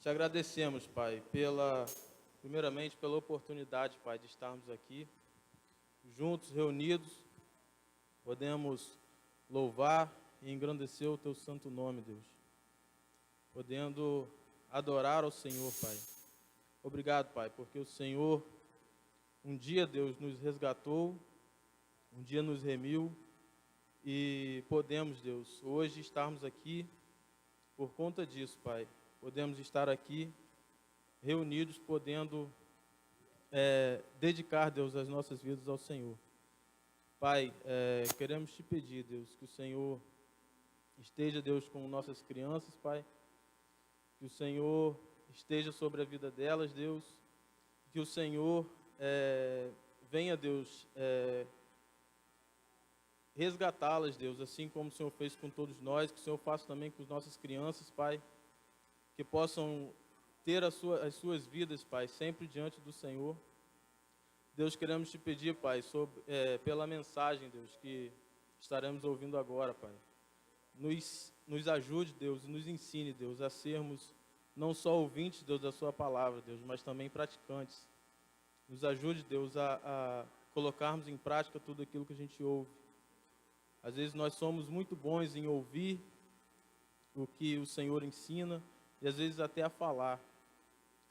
te agradecemos, Pai, primeiramente pela oportunidade, Pai, de estarmos aqui, juntos, reunidos, podemos louvar e engrandecer o Teu santo nome, Deus, podendo adorar ao Senhor, Pai. Obrigado, Pai, porque o Senhor, um dia, Deus, nos resgatou, um dia nos remiu, e podemos, Deus, hoje estarmos aqui por conta disso, Pai. Podemos estar aqui reunidos, podendo dedicar, Deus, as nossas vidas ao Senhor. Pai, queremos te pedir, Deus, que o Senhor esteja, Deus, com nossas crianças, Pai. Que o Senhor esteja sobre a vida delas, Deus. Que o Senhor venha, Deus, resgatá-las, Deus, assim como o Senhor fez com todos nós, que o Senhor faça também com as nossas crianças, Pai, que possam ter as suas vidas, Pai, sempre diante do Senhor. Deus, queremos te pedir, Pai, pela mensagem, Deus, que estaremos ouvindo agora, Pai. Nos ajude, Deus, e nos ensine, Deus, a sermos não só ouvintes, Deus, da sua palavra, Deus, mas também praticantes. Nos ajude, Deus, a colocarmos em prática tudo aquilo que a gente ouve. Às vezes nós somos muito bons em ouvir o que o Senhor ensina e às vezes até a falar,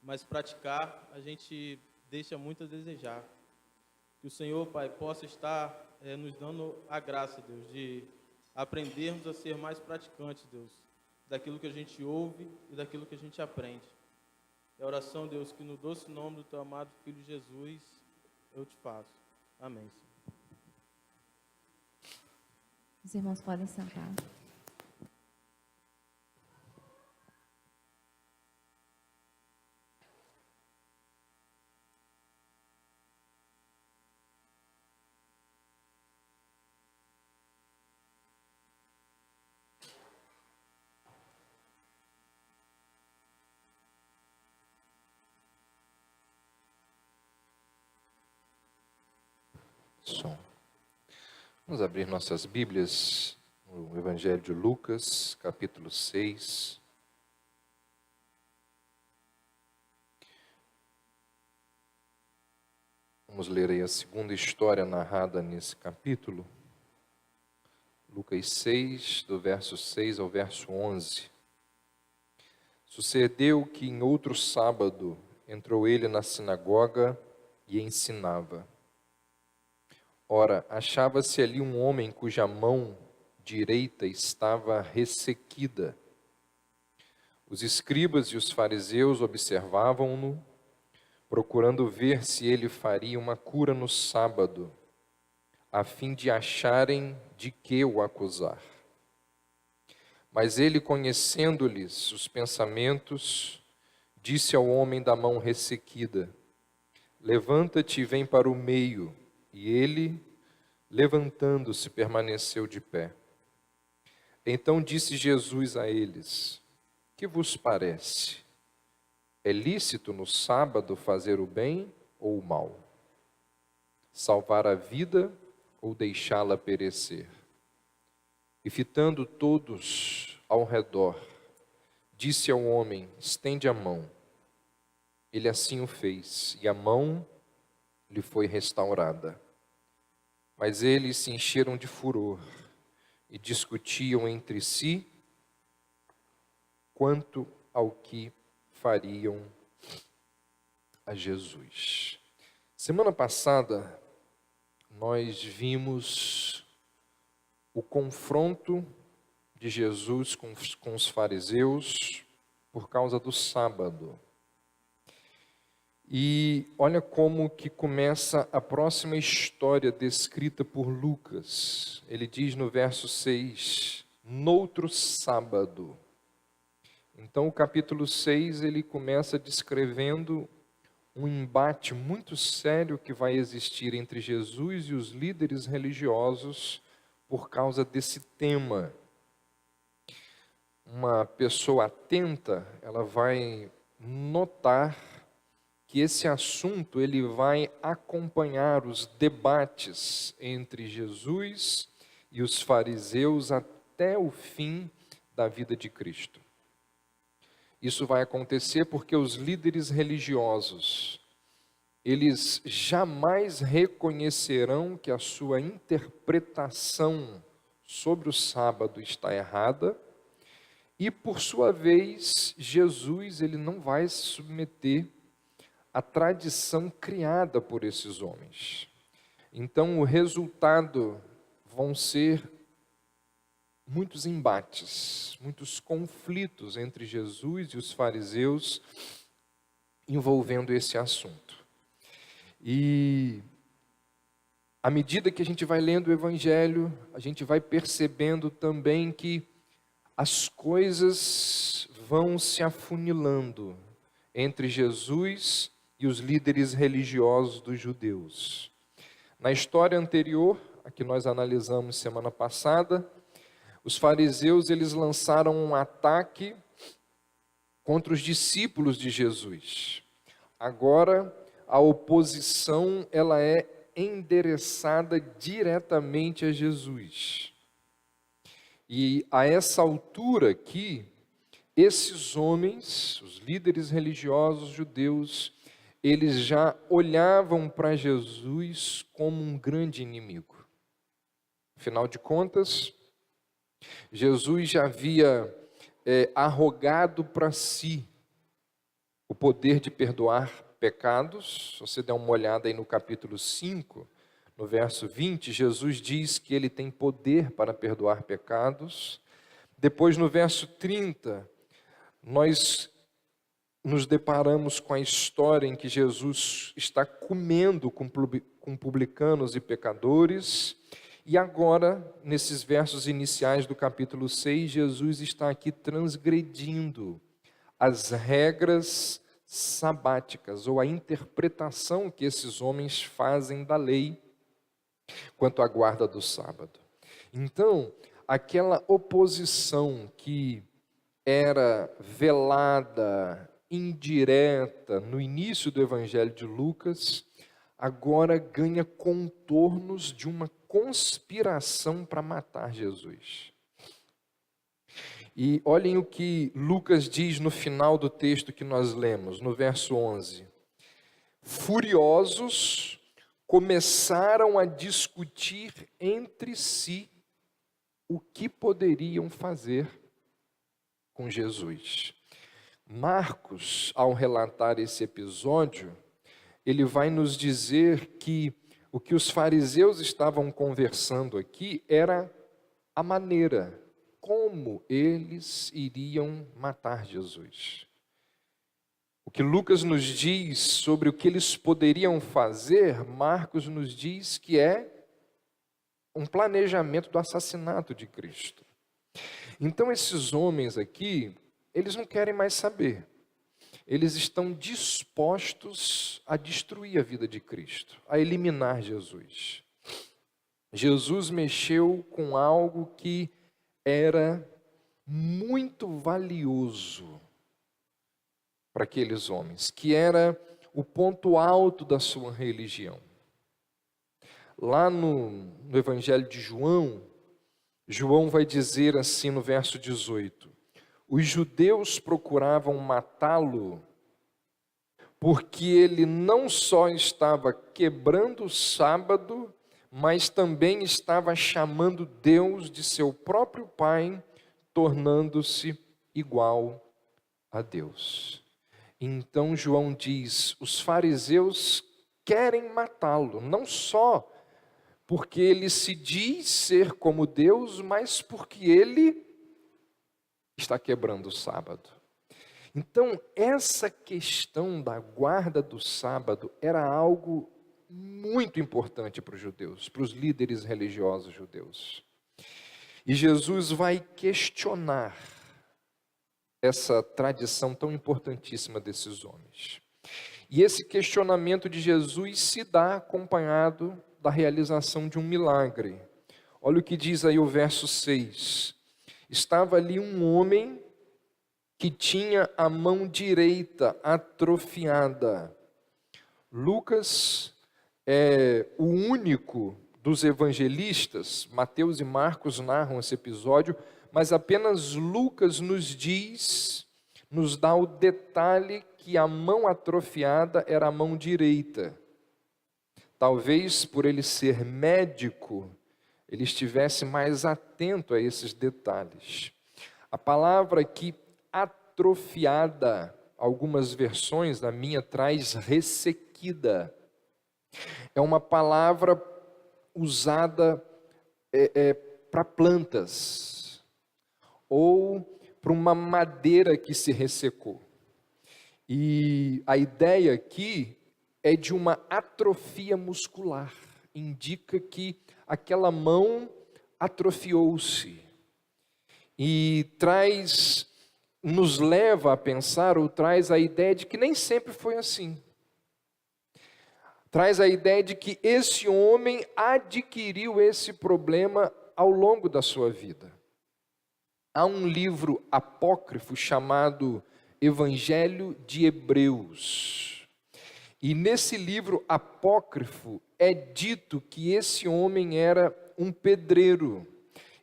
mas praticar a gente deixa muito a desejar. Que o Senhor, Pai, possa estar nos dando a graça, Deus, de aprendermos a ser mais praticantes, Deus, daquilo que a gente ouve e daquilo que a gente aprende. É a oração, Deus, que no doce nome do Teu amado Filho Jesus eu te faço. Amém, Senhor. Os irmãos podem sentar. Som. Vamos abrir nossas Bíblias no Evangelho de Lucas, capítulo 6. Vamos ler aí a segunda história narrada nesse capítulo. Lucas 6, do verso 6 ao verso 11. Sucedeu que em outro sábado entrou ele na sinagoga e ensinava. Ora, achava-se ali um homem cuja mão direita estava ressequida. Os escribas e os fariseus observavam-no, procurando ver se ele faria uma cura no sábado, a fim de acharem de que o acusar. Mas ele, conhecendo-lhes os pensamentos, disse ao homem da mão ressequida: levanta-te e vem para o meio. E ele, levantando-se, permaneceu de pé. Então disse Jesus a eles: que vos parece? É lícito no sábado fazer o bem ou o mal? Salvar a vida ou deixá-la perecer? E fitando todos ao redor, disse ao homem: estende a mão. Ele assim o fez, e a mão lhe foi restaurada. Mas eles se encheram de furor e discutiam entre si quanto ao que fariam a Jesus. Semana passada, nós vimos o confronto de Jesus com os fariseus por causa do sábado. E olha como que começa a próxima história descrita por Lucas. Ele diz no verso 6, noutro sábado. Então o capítulo 6, ele começa descrevendo um embate muito sério que vai existir entre Jesus e os líderes religiosos por causa desse tema. Uma pessoa atenta, ela vai notar que esse assunto ele vai acompanhar os debates entre Jesus e os fariseus até o fim da vida de Cristo. Isso vai acontecer porque os líderes religiosos, eles jamais reconhecerão que a sua interpretação sobre o sábado está errada, e por sua vez, Jesus, ele não vai se submeter à tradição criada por esses homens. Então, o resultado vão ser muitos embates, muitos conflitos entre Jesus e os fariseus envolvendo esse assunto. E à medida que a gente vai lendo o Evangelho, a gente vai percebendo também que as coisas vão se afunilando entre Jesus e os líderes religiosos dos judeus. Na história anterior, a que nós analisamos semana passada, os fariseus, eles lançaram um ataque contra os discípulos de Jesus. Agora, a oposição, ela é endereçada diretamente a Jesus. E a essa altura aqui, esses homens, os líderes religiosos judeus, eles já olhavam para Jesus como um grande inimigo. Afinal de contas, Jesus já havia arrogado para si o poder de perdoar pecados. Se você der uma olhada aí no capítulo 5, no verso 20, Jesus diz que ele tem poder para perdoar pecados. Depois, no verso 30, nós nos deparamos com a história em que Jesus está comendo com publicanos e pecadores. E agora, nesses versos iniciais do capítulo 6, Jesus está aqui transgredindo as regras sabáticas, ou a interpretação que esses homens fazem da lei quanto à guarda do sábado. Então, aquela oposição que era velada, indireta, no início do Evangelho de Lucas, agora ganha contornos de uma conspiração para matar Jesus. E olhem o que Lucas diz no final do texto que nós lemos, no verso 11. Furiosos, começaram a discutir entre si o que poderiam fazer com Jesus. Marcos, ao relatar esse episódio, ele vai nos dizer que o que os fariseus estavam conversando aqui era a maneira como eles iriam matar Jesus. O que Lucas nos diz sobre o que eles poderiam fazer, Marcos nos diz que é um planejamento do assassinato de Cristo. Então esses homens aqui, eles não querem mais saber. Eles estão dispostos a destruir a vida de Cristo, a eliminar Jesus. Jesus mexeu com algo que era muito valioso para aqueles homens, que era o ponto alto da sua religião. Lá no Evangelho de João, João vai dizer assim no verso 18: os judeus procuravam matá-lo porque ele não só estava quebrando o sábado, mas também estava chamando Deus de seu próprio Pai, tornando-se igual a Deus. Então João diz, os fariseus querem matá-lo, não só porque ele se diz ser como Deus, mas porque ele está quebrando o sábado. Então, essa questão da guarda do sábado era algo muito importante para os judeus, para os líderes religiosos judeus. E Jesus vai questionar essa tradição tão importantíssima desses homens. E esse questionamento de Jesus se dá acompanhado da realização de um milagre. Olha o que diz aí o verso 6. Estava ali um homem que tinha a mão direita atrofiada. Lucas é o único dos evangelistas, Mateus e Marcos narram esse episódio, mas apenas Lucas nos diz, nos dá o detalhe que a mão atrofiada era a mão direita. Talvez por ele ser médico, ele estivesse mais atento a esses detalhes. A palavra aqui, atrofiada, algumas versões, na minha traz ressequida. É uma palavra usada para plantas, ou para uma madeira que se ressecou. E a ideia aqui é de uma atrofia muscular. Indica que aquela mão atrofiou-se. E nos leva a pensar, ou traz a ideia de que nem sempre foi assim. Traz a ideia de que esse homem adquiriu esse problema ao longo da sua vida. Há um livro apócrifo chamado Evangelho de Hebreus. E nesse livro apócrifo é dito que esse homem era um pedreiro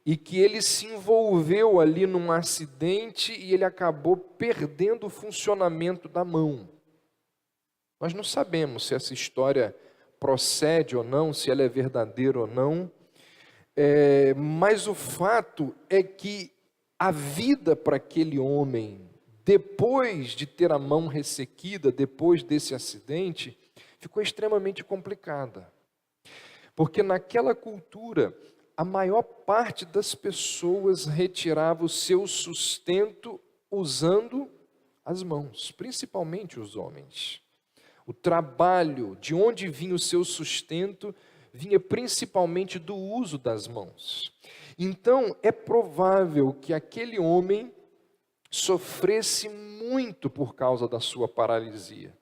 e que ele se envolveu ali num acidente e ele acabou perdendo o funcionamento da mão. Nós não sabemos se essa história procede ou não, se ela é verdadeira ou não, mas o fato é que a vida para aquele homem, depois de ter a mão ressequida, depois desse acidente, ficou extremamente complicada. Porque naquela cultura, a maior parte das pessoas retirava o seu sustento usando as mãos, principalmente os homens. O trabalho, de onde vinha o seu sustento, vinha principalmente do uso das mãos. Então, é provável que aquele homem sofresse muito por causa da sua paralisia.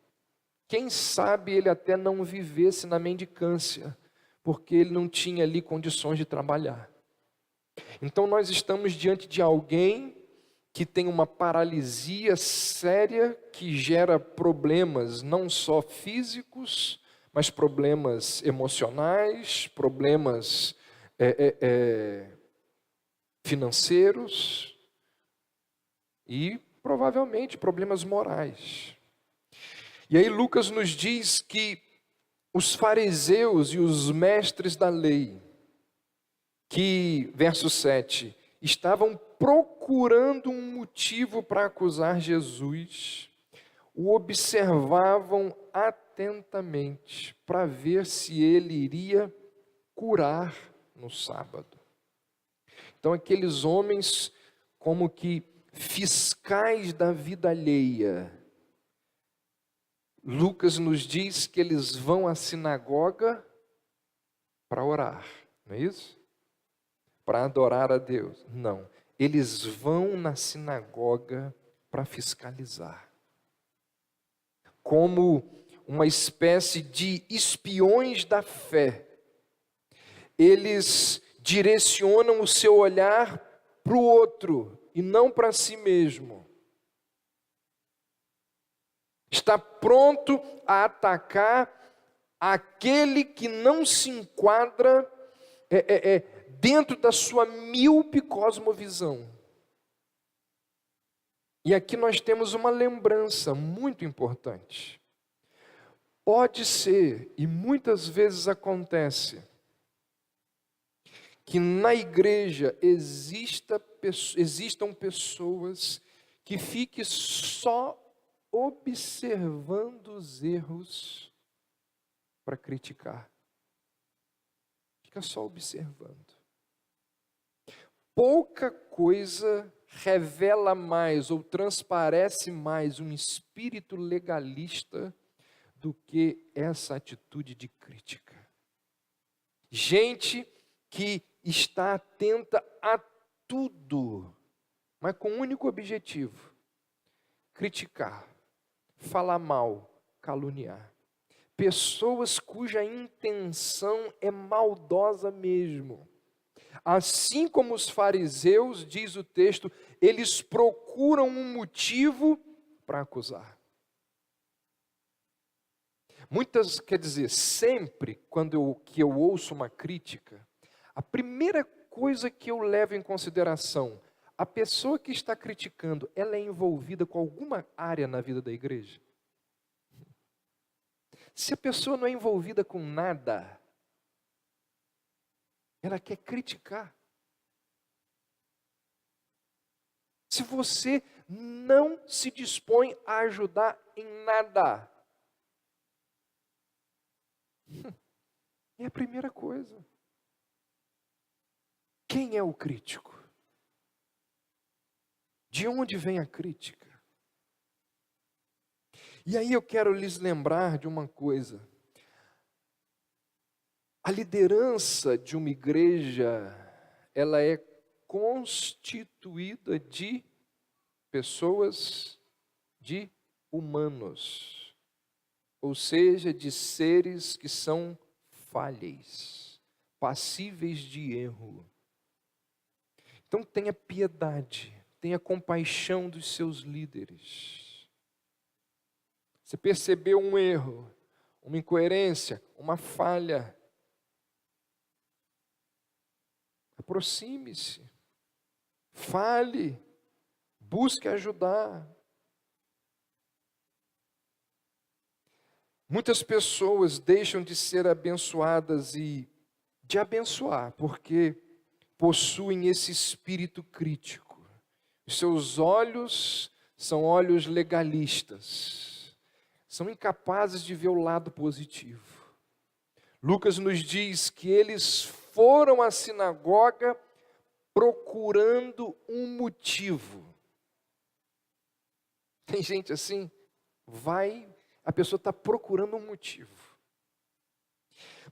Quem sabe ele até não vivesse na mendicância, porque ele não tinha ali condições de trabalhar. Então nós estamos diante de alguém que tem uma paralisia séria, que gera problemas não só físicos, mas problemas emocionais, problemas financeiros e provavelmente problemas morais. E aí Lucas nos diz que os fariseus e os mestres da lei, que, verso 7, estavam procurando um motivo para acusar Jesus, o observavam atentamente para ver se ele iria curar no sábado. Então aqueles homens, como que fiscais da vida alheia, Lucas nos diz que eles vão à sinagoga para orar, não é isso? Para adorar a Deus. Não, eles vão na sinagoga para fiscalizar. Como uma espécie de espiões da fé. Eles direcionam o seu olhar para o outro e não para si mesmo. Está pronto a atacar aquele que não se enquadra dentro da sua míope cosmovisão. E aqui nós temos uma lembrança muito importante. Pode ser, e muitas vezes acontece, que na igreja existam pessoas que fiquem só observando os erros para criticar. Fica só observando. Pouca coisa revela mais ou transparece mais um espírito legalista do que essa atitude de crítica. Gente que está atenta a tudo, mas com um único objetivo: criticar, falar mal, caluniar. Pessoas cuja intenção é maldosa mesmo. Assim como os fariseus, diz o texto, eles procuram um motivo para acusar. Sempre quando eu ouço uma crítica, a primeira coisa que eu levo em consideração, A pessoa que está criticando, ela é envolvida com alguma área na vida da igreja? Se a pessoa não é envolvida com nada, ela quer criticar. Se você não se dispõe a ajudar em nada, é a primeira coisa. Quem é o crítico? De onde vem a crítica? E aí eu quero lhes lembrar de uma coisa. A liderança de uma igreja, ela é constituída de pessoas, de humanos. Ou seja, de seres que são falhos, passíveis de erro. Então tenha piedade. Tenha compaixão dos seus líderes. Você percebeu um erro, uma incoerência, uma falha, aproxime-se, fale, busque ajudar. Muitas pessoas deixam de ser abençoadas e de abençoar, porque possuem esse espírito crítico. Os seus olhos são olhos legalistas, são incapazes de ver o lado positivo. Lucas nos diz que eles foram à sinagoga procurando um motivo. Tem gente assim, a pessoa está procurando um motivo.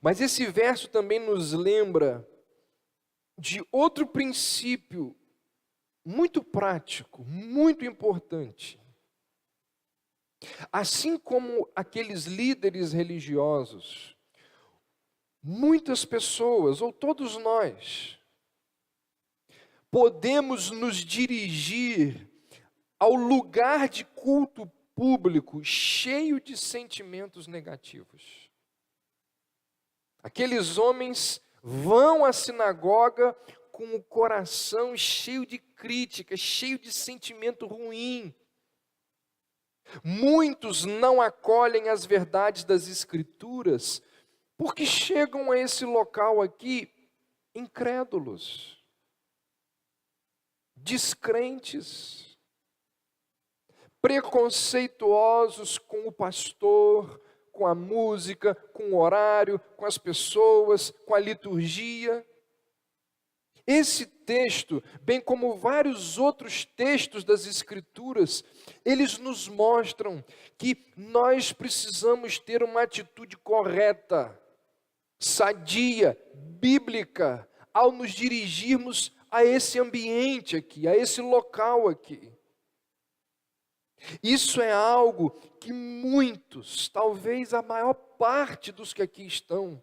Mas esse verso também nos lembra de outro princípio muito prático, muito importante. Assim como aqueles líderes religiosos, muitas pessoas, ou todos nós, podemos nos dirigir ao lugar de culto público cheio de sentimentos negativos. Aqueles homens vão à sinagoga com o coração cheio de crítica, cheio de sentimento ruim. Muitos não acolhem as verdades das Escrituras, porque chegam a esse local aqui incrédulos, descrentes, preconceituosos com o pastor, com a música, com o horário, com as pessoas, com a liturgia. Esse texto, bem como vários outros textos das Escrituras, eles nos mostram que nós precisamos ter uma atitude correta, sadia, bíblica, ao nos dirigirmos a esse ambiente aqui, a esse local aqui. Isso é algo que muitos, talvez a maior parte dos que aqui estão,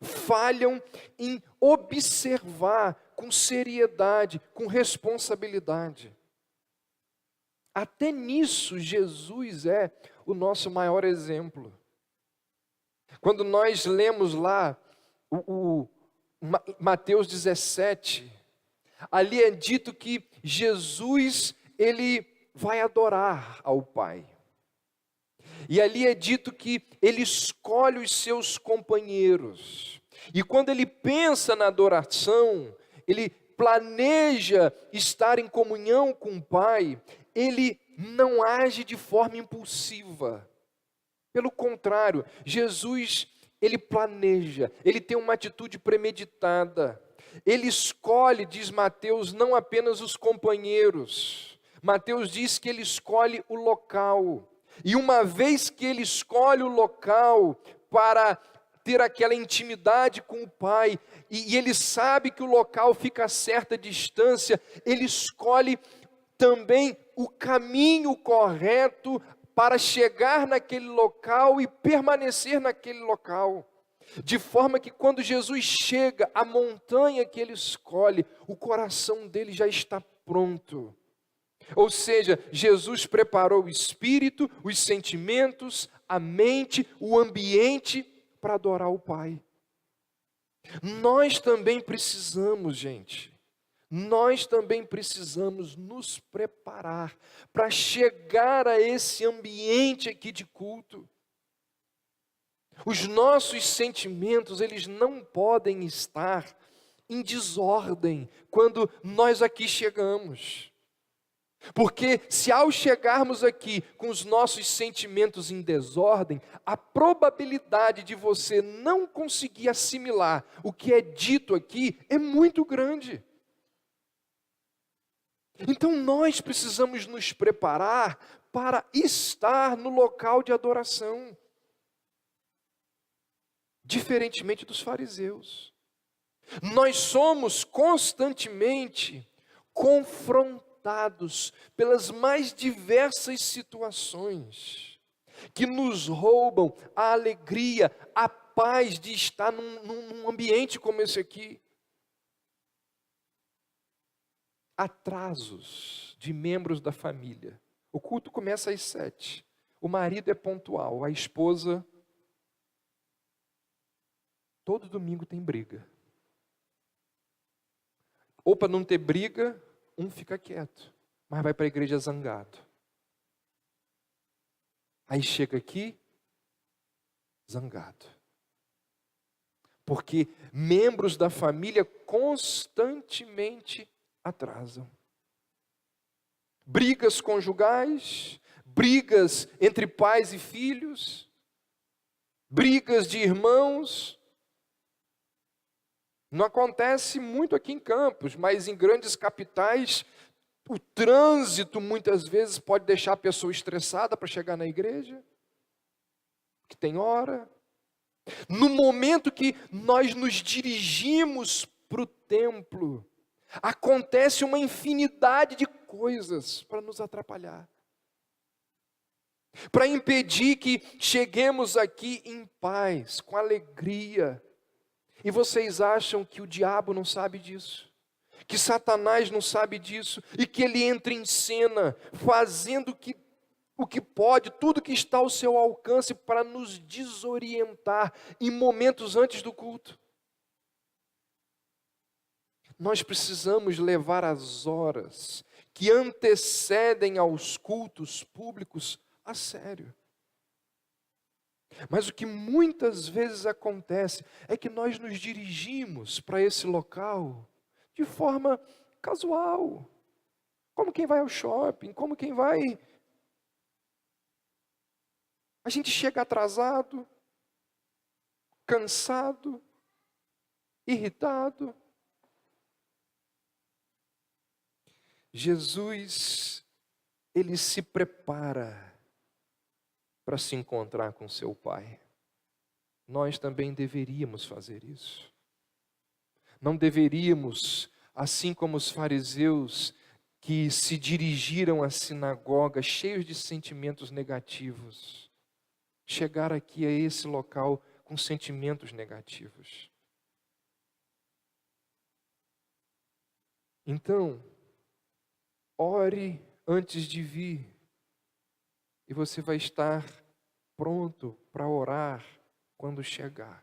falham em observar com seriedade, com responsabilidade. Até nisso, Jesus é o nosso maior exemplo. Quando nós lemos lá o Mateus 17, ali é dito que Jesus, ele vai adorar ao Pai. E ali é dito que ele escolhe os seus companheiros. E quando ele pensa na adoração, ele planeja estar em comunhão com o Pai, ele não age de forma impulsiva. Pelo contrário, Jesus, ele planeja, ele tem uma atitude premeditada. Ele escolhe, diz Mateus, não apenas os companheiros. Mateus diz que ele escolhe o local. E uma vez que ele escolhe o local para ter aquela intimidade com o Pai, e ele sabe que o local fica a certa distância, ele escolhe também o caminho correto para chegar naquele local e permanecer naquele local. De forma que quando Jesus chega à montanha que ele escolhe, o coração dele já está pronto. Ou seja, Jesus preparou o espírito, os sentimentos, a mente, o ambiente para adorar o Pai. Nós também precisamos, gente, nós também precisamos nos preparar para chegar a esse ambiente aqui de culto. Os nossos sentimentos, eles não podem estar em desordem quando nós aqui chegamos. Porque se ao chegarmos aqui com os nossos sentimentos em desordem, a probabilidade de você não conseguir assimilar o que é dito aqui é muito grande. Então nós precisamos nos preparar para estar no local de adoração. Diferentemente dos fariseus. Nós somos constantemente confrontados pelas mais diversas situações que nos roubam a alegria, a paz de estar num ambiente como esse aqui. Atrasos de membros da família. O culto começa às 7. O marido é pontual, a esposa... Todo domingo tem briga. Ou para não ter briga, um fica quieto, mas vai para a igreja zangado. Aí chega aqui, zangado. Porque membros da família constantemente atrasam. Brigas conjugais, brigas entre pais e filhos, brigas de irmãos. Não acontece muito aqui em Campos, mas em grandes capitais, o trânsito muitas vezes pode deixar a pessoa estressada para chegar na igreja, que tem hora. No momento que nós nos dirigimos para o templo, acontece uma infinidade de coisas para nos atrapalhar. Para impedir que cheguemos aqui em paz, com alegria. E vocês acham que o diabo não sabe disso? Que Satanás não sabe disso? E que ele entra em cena, fazendo o que pode, tudo que está ao seu alcance para nos desorientar em momentos antes do culto? Nós precisamos levar as horas que antecedem aos cultos públicos a sério. Mas o que muitas vezes acontece é que nós nos dirigimos para esse local de forma casual, como quem vai ao shopping, como quem vai... A gente chega atrasado, cansado, irritado. Jesus, ele se prepara para se encontrar com seu Pai. Nós também deveríamos fazer isso. Não deveríamos, assim como os fariseus que se dirigiram à sinagoga cheios de sentimentos negativos, chegar aqui a esse local com sentimentos negativos. Então, ore antes de vir. E você vai estar pronto para orar quando chegar.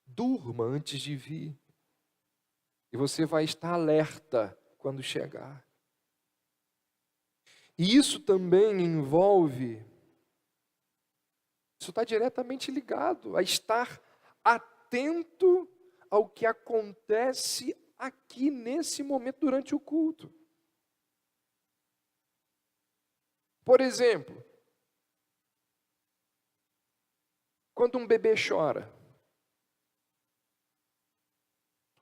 Durma antes de vir. E você vai estar alerta quando chegar. E isso também envolve, isso está diretamente ligado a estar atento ao que acontece aqui nesse momento durante o culto. Por exemplo, quando um bebê chora,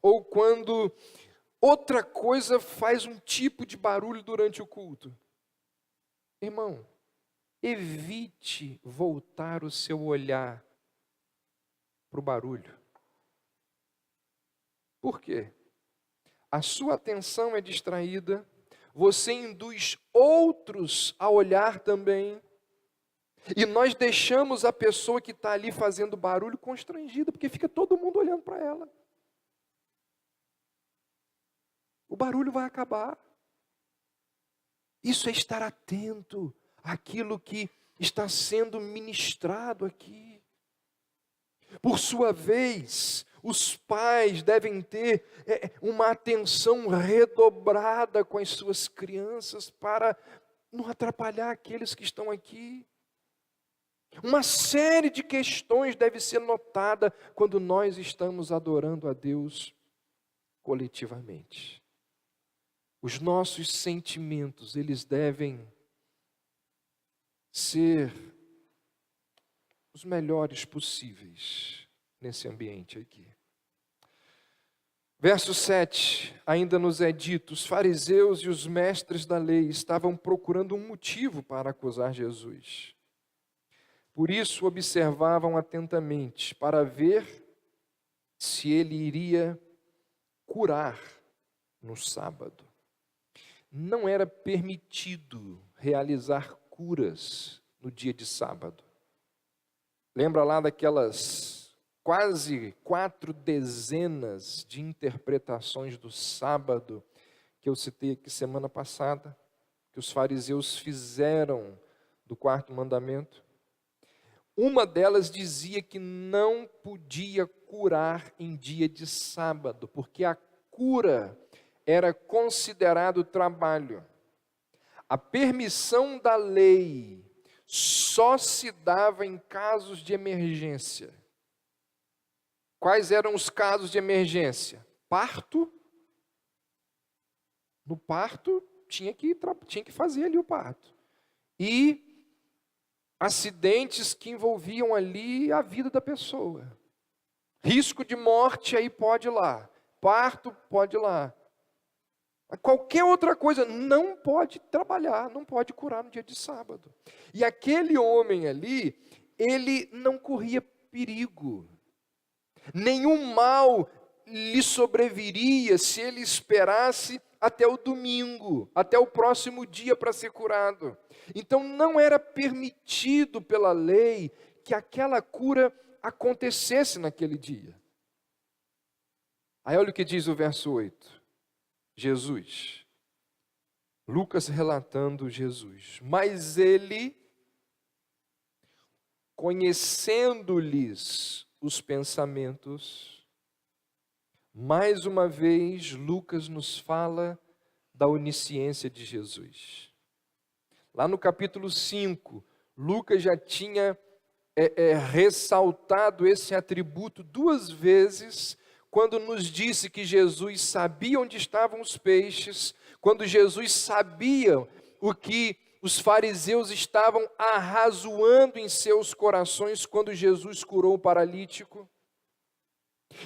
ou quando outra coisa faz um tipo de barulho durante o culto, irmão, evite voltar o seu olhar para o barulho. Por quê? A sua atenção é distraída, você induz outros a olhar também, e nós deixamos a pessoa que está ali fazendo barulho constrangida, porque fica todo mundo olhando para ela. O barulho vai acabar. Isso é estar atento àquilo que está sendo ministrado aqui. Por sua vez, Os pais devem ter uma atenção redobrada com as suas crianças para não atrapalhar aqueles que estão aqui. Uma série de questões deve ser notada quando nós estamos adorando a Deus coletivamente. Os nossos sentimentos, eles devem ser os melhores possíveis nesse ambiente aqui. Verso 7, ainda nos é dito: os fariseus e os mestres da lei estavam procurando um motivo para acusar Jesus. Por isso observavam atentamente, para ver se ele iria curar no sábado. Não era permitido realizar curas no dia de sábado. Lembra lá daquelas quase 4 dezenas de interpretações do sábado que eu citei aqui semana passada, que os fariseus fizeram do 4º mandamento? Uma delas dizia que não podia curar em dia de sábado, porque a cura era considerado trabalho. A permissão da lei só se dava em casos de emergência. Quais eram os casos de emergência? Parto. No parto, tinha que fazer ali o parto. E acidentes que envolviam ali a vida da pessoa. Risco de morte, aí pode ir lá. Parto, pode ir lá. Qualquer outra coisa, não pode trabalhar, não pode curar no dia de sábado. E aquele homem ali, ele não corria perigo. Nenhum mal lhe sobreviria se ele esperasse até o domingo, até o próximo dia para ser curado. Então não era permitido pela lei que aquela cura acontecesse naquele dia. Aí olha o que diz o verso 8. Jesus, Lucas relatando Jesus, mas ele, conhecendo-lhes os pensamentos, mais uma vez Lucas nos fala da onisciência de Jesus. Lá no capítulo 5, Lucas já tinha ressaltado esse atributo 2 vezes, quando nos disse que Jesus sabia onde estavam os peixes, quando Jesus sabia o que os fariseus estavam arrazoando em seus corações quando Jesus curou o paralítico.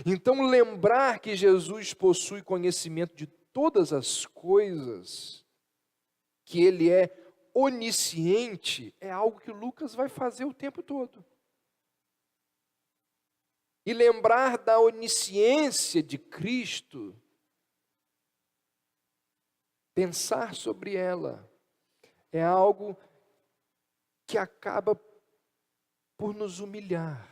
Então, lembrar que Jesus possui conhecimento de todas as coisas, que ele é onisciente, é algo que Lucas vai fazer o tempo todo. E lembrar da onisciência de Cristo, pensar sobre ela, é algo que acaba por nos humilhar.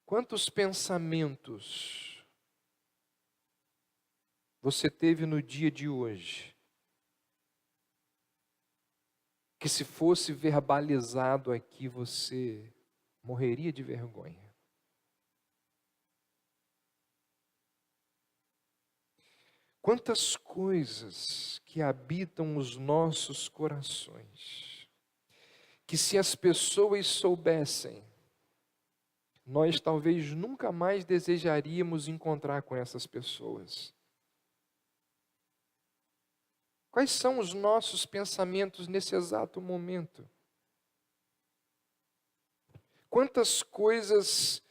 Quantos pensamentos você teve no dia de hoje, que se fosse verbalizado aqui, você morreria de vergonha? Quantas coisas que habitam os nossos corações, que se as pessoas soubessem, nós talvez nunca mais desejaríamos encontrar com essas pessoas. Quais são os nossos pensamentos nesse exato momento? Quantas coisas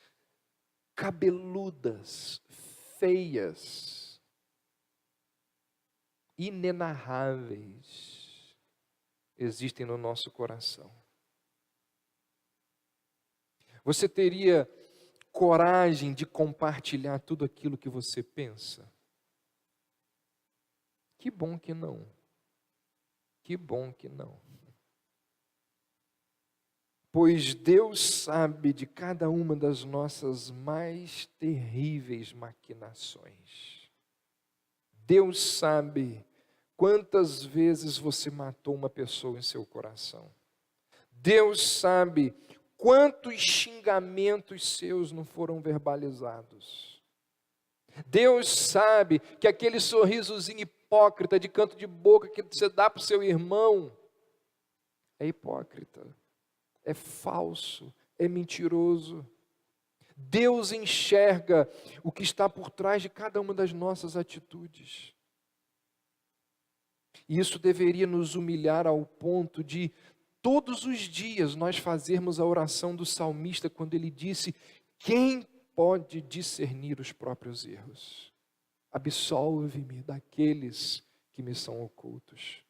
cabeludas, feias, inenarráveis existem no nosso coração? Você teria coragem de compartilhar tudo aquilo que você pensa? Que bom que não. Que bom que não. Pois Deus sabe de cada uma das nossas mais terríveis maquinações. Deus sabe quantas vezes você matou uma pessoa em seu coração. Deus sabe quantos xingamentos seus não foram verbalizados. Deus sabe que aquele sorrisozinho hipócrita de canto de boca que você dá para o seu irmão é hipócrita, é falso, é mentiroso. Deus enxerga o que está por trás de cada uma das nossas atitudes. E isso deveria nos humilhar ao ponto de, todos os dias, nós fazermos a oração do salmista, quando ele disse: quem pode discernir os próprios erros? Absolve-me daqueles que me são ocultos.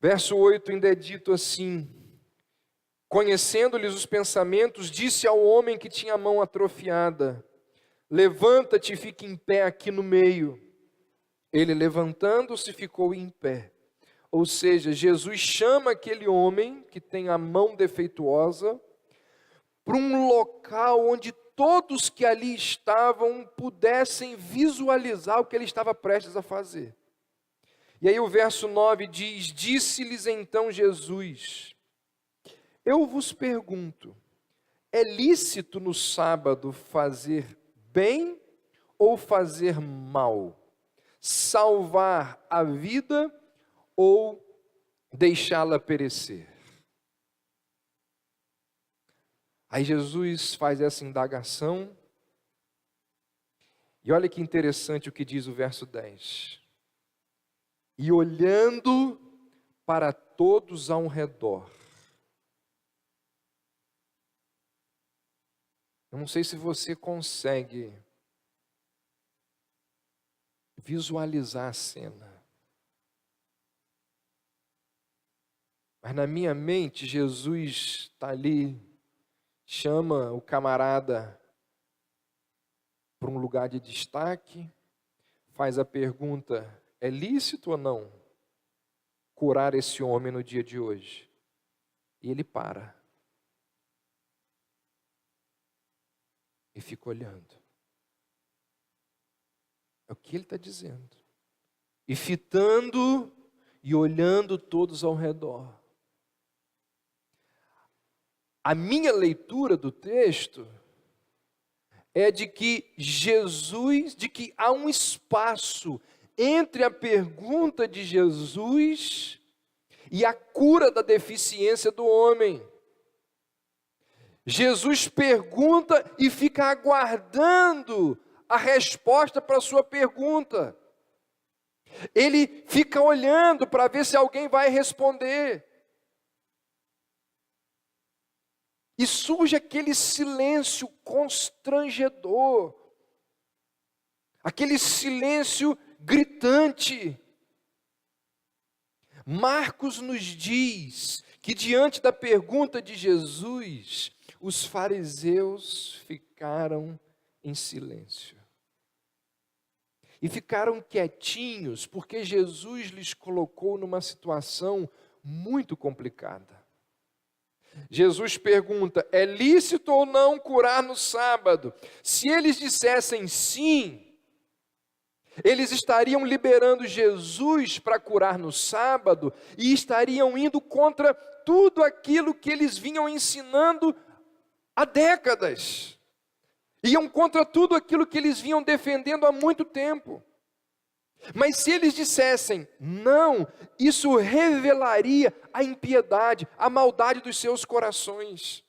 Verso 8 ainda é dito assim: conhecendo-lhes os pensamentos, disse ao homem que tinha a mão atrofiada: levanta-te e fique em pé aqui no meio. Ele, levantando-se, ficou em pé. Ou seja, Jesus chama aquele homem que tem a mão defeituosa para um local onde todos que ali estavam pudessem visualizar o que ele estava prestes a fazer. E aí o verso 9 diz: disse-lhes então Jesus: eu vos pergunto, é lícito no sábado fazer bem ou fazer mal? Salvar a vida ou deixá-la perecer? Aí Jesus faz essa indagação, e olha que interessante o que diz o verso 10. E olhando para todos ao redor. Eu não sei se você consegue visualizar a cena, mas na minha mente Jesus está ali, chama o camarada para um lugar de destaque, faz a pergunta: é lícito ou não curar esse homem no dia de hoje? E ele para e fica olhando. É o que ele está dizendo. E fitando e olhando todos ao redor. A minha leitura do texto é de que Jesus, de que há um espaço entre a pergunta de Jesus e a cura da deficiência do homem. Jesus pergunta e fica aguardando a resposta para a sua pergunta. Ele fica olhando para ver se alguém vai responder. E surge aquele silêncio constrangedor, aquele silêncio gritante. Marcos nos diz que diante da pergunta de Jesus, os fariseus ficaram em silêncio. E ficaram quietinhos, porque Jesus lhes colocou numa situação muito complicada. Jesus pergunta: é lícito ou não curar no sábado? Se eles dissessem sim, eles estariam liberando Jesus para curar no sábado e estariam indo contra tudo aquilo que eles vinham ensinando há décadas. Iam contra tudo aquilo que eles vinham defendendo há muito tempo. Mas se eles dissessem não, isso revelaria a impiedade, a maldade dos seus corações.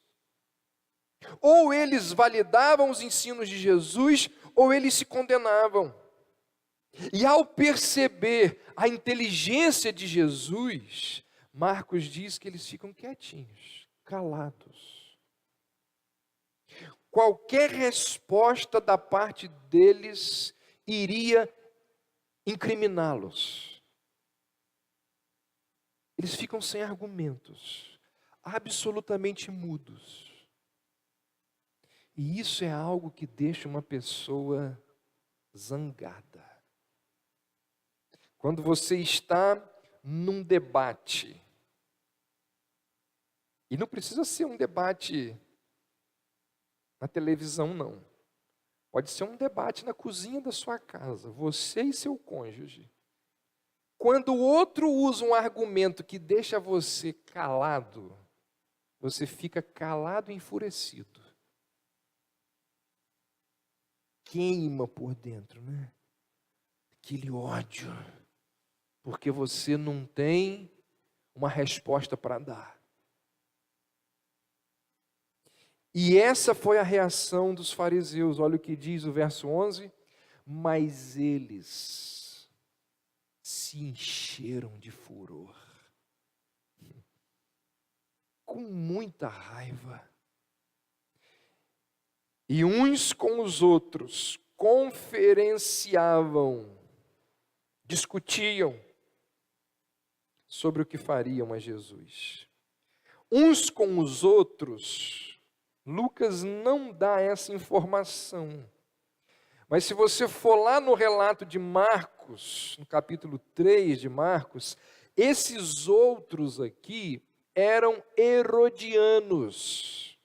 Ou eles validavam os ensinos de Jesus, ou eles se condenavam. E ao perceber a inteligência de Jesus, Marcos diz que eles ficam quietinhos, calados. Qualquer resposta da parte deles iria incriminá-los. Eles ficam sem argumentos, absolutamente mudos. E isso é algo que deixa uma pessoa zangada. Quando você está num debate, e não precisa ser um debate na televisão, não. Pode ser um debate na cozinha da sua casa, você e seu cônjuge. Quando o outro usa um argumento que deixa você calado, você fica calado e enfurecido. Queima por dentro, né? Aquele ódio, porque você não tem uma resposta para dar. E essa foi a reação dos fariseus. Olha o que diz o verso 11. Mas eles se encheram de furor, com muita raiva, e uns com os outros conferenciavam, discutiam sobre o que fariam a Jesus. Uns com os outros, Lucas não dá essa informação. Mas se você for lá no relato de Marcos, no capítulo 3 de Marcos, esses outros aqui eram herodianos.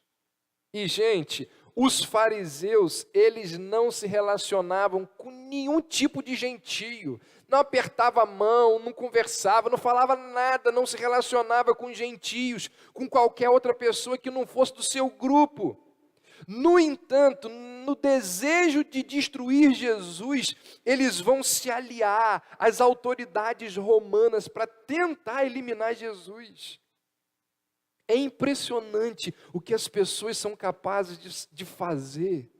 E, gente, os fariseus, eles não se relacionavam com nenhum tipo de gentio. Não apertava a mão, não conversava, não falava nada, não se relacionava com gentios, com qualquer outra pessoa que não fosse do seu grupo. No entanto, no desejo de destruir Jesus, eles vão se aliar às autoridades romanas para tentar eliminar Jesus. É impressionante o que as pessoas são capazes de fazer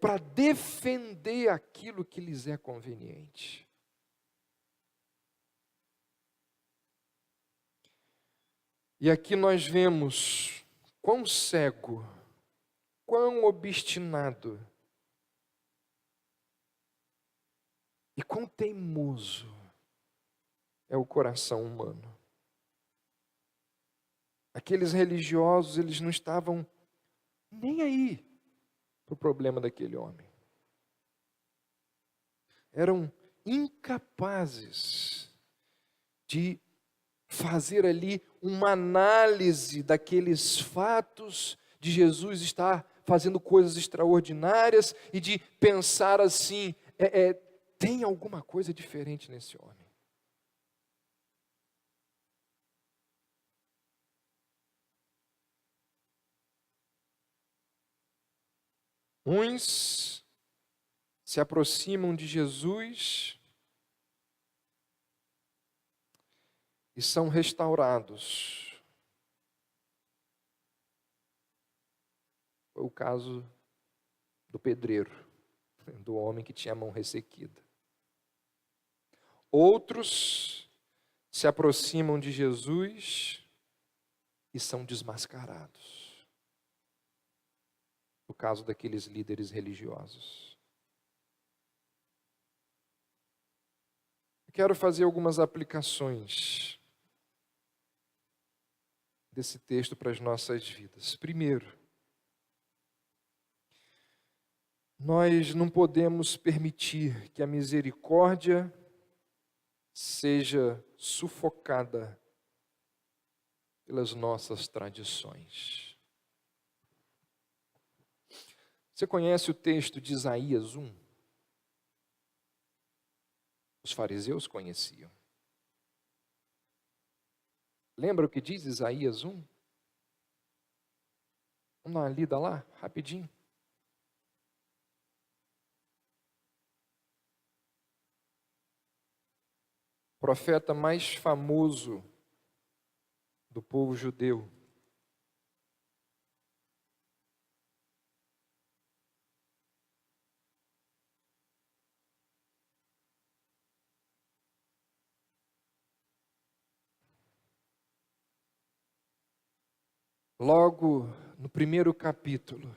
para defender aquilo que lhes é conveniente. E aqui nós vemos quão cego, quão obstinado e quão teimoso é o coração humano. Aqueles religiosos, eles não estavam nem aí para o problema daquele homem. Eram incapazes de fazer ali uma análise daqueles fatos, de Jesus estar fazendo coisas extraordinárias e de pensar assim, tem alguma coisa diferente nesse homem. Uns se aproximam de Jesus e são restaurados. Foi o caso do pedreiro, do homem que tinha a mão ressequida. Outros se aproximam de Jesus e são desmascarados. No caso daqueles líderes religiosos. Eu quero fazer algumas aplicações desse texto para as nossas vidas. Primeiro, nós não podemos permitir que a misericórdia seja sufocada pelas nossas tradições. Você conhece o texto de Isaías 1? Os fariseus conheciam. Lembra o que diz Isaías 1? Vamos dar uma lida lá, rapidinho. O profeta mais famoso do povo judeu. Logo no primeiro capítulo,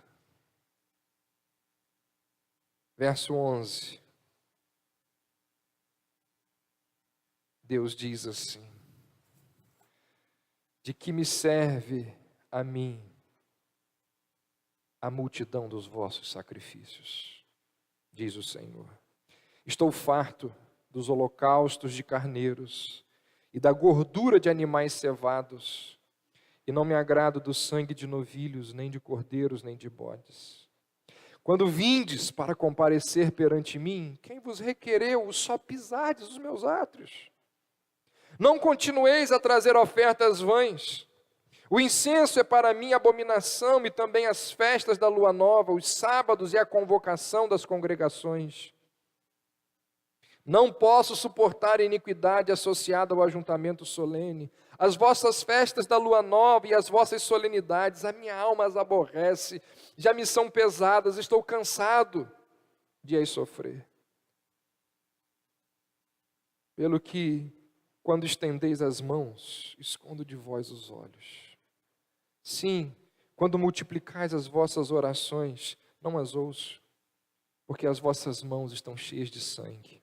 verso 11, Deus diz assim: de que me serve a mim a multidão dos vossos sacrifícios, diz o Senhor. Estou farto dos holocaustos de carneiros e da gordura de animais cevados, e não me agrado do sangue de novilhos, nem de cordeiros, nem de bodes. Quando vindes para comparecer perante mim, quem vos requereu, só pisardes os meus átrios? Não continueis a trazer ofertas vãs. O incenso é para mim abominação, e também as festas da lua nova, os sábados e a convocação das congregações. Não posso suportar a iniquidade associada ao ajuntamento solene. As vossas festas da lua nova e as vossas solenidades, a minha alma as aborrece, já me são pesadas, estou cansado de as sofrer. Pelo que, quando estendeis as mãos, escondo de vós os olhos. Sim, quando multiplicais as vossas orações, não as ouço, porque as vossas mãos estão cheias de sangue.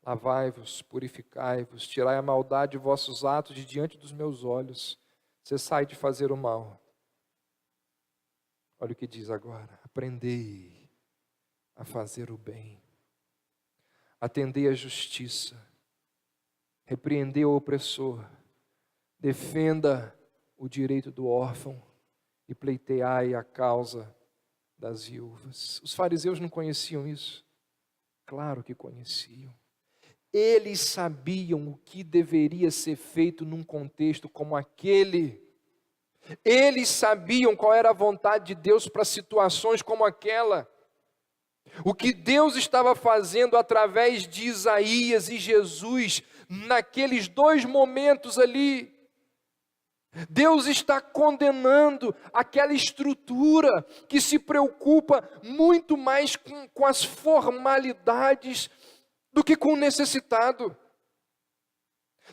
Lavai-vos, purificai-vos, tirai a maldade de vossos atos de diante dos meus olhos. Cessai de fazer o mal. Olha o que diz agora: aprendei a fazer o bem, atendei a justiça, repreendei o opressor, defenda o direito do órfão e pleiteai a causa das viúvas. Os fariseus não conheciam isso? Claro que conheciam. Eles sabiam o que deveria ser feito num contexto como aquele. Eles sabiam qual era a vontade de Deus para situações como aquela. O que Deus estava fazendo através de Isaías e Jesus, naqueles dois momentos ali. Deus está condenando aquela estrutura que se preocupa muito mais com as formalidades do que com o necessitado.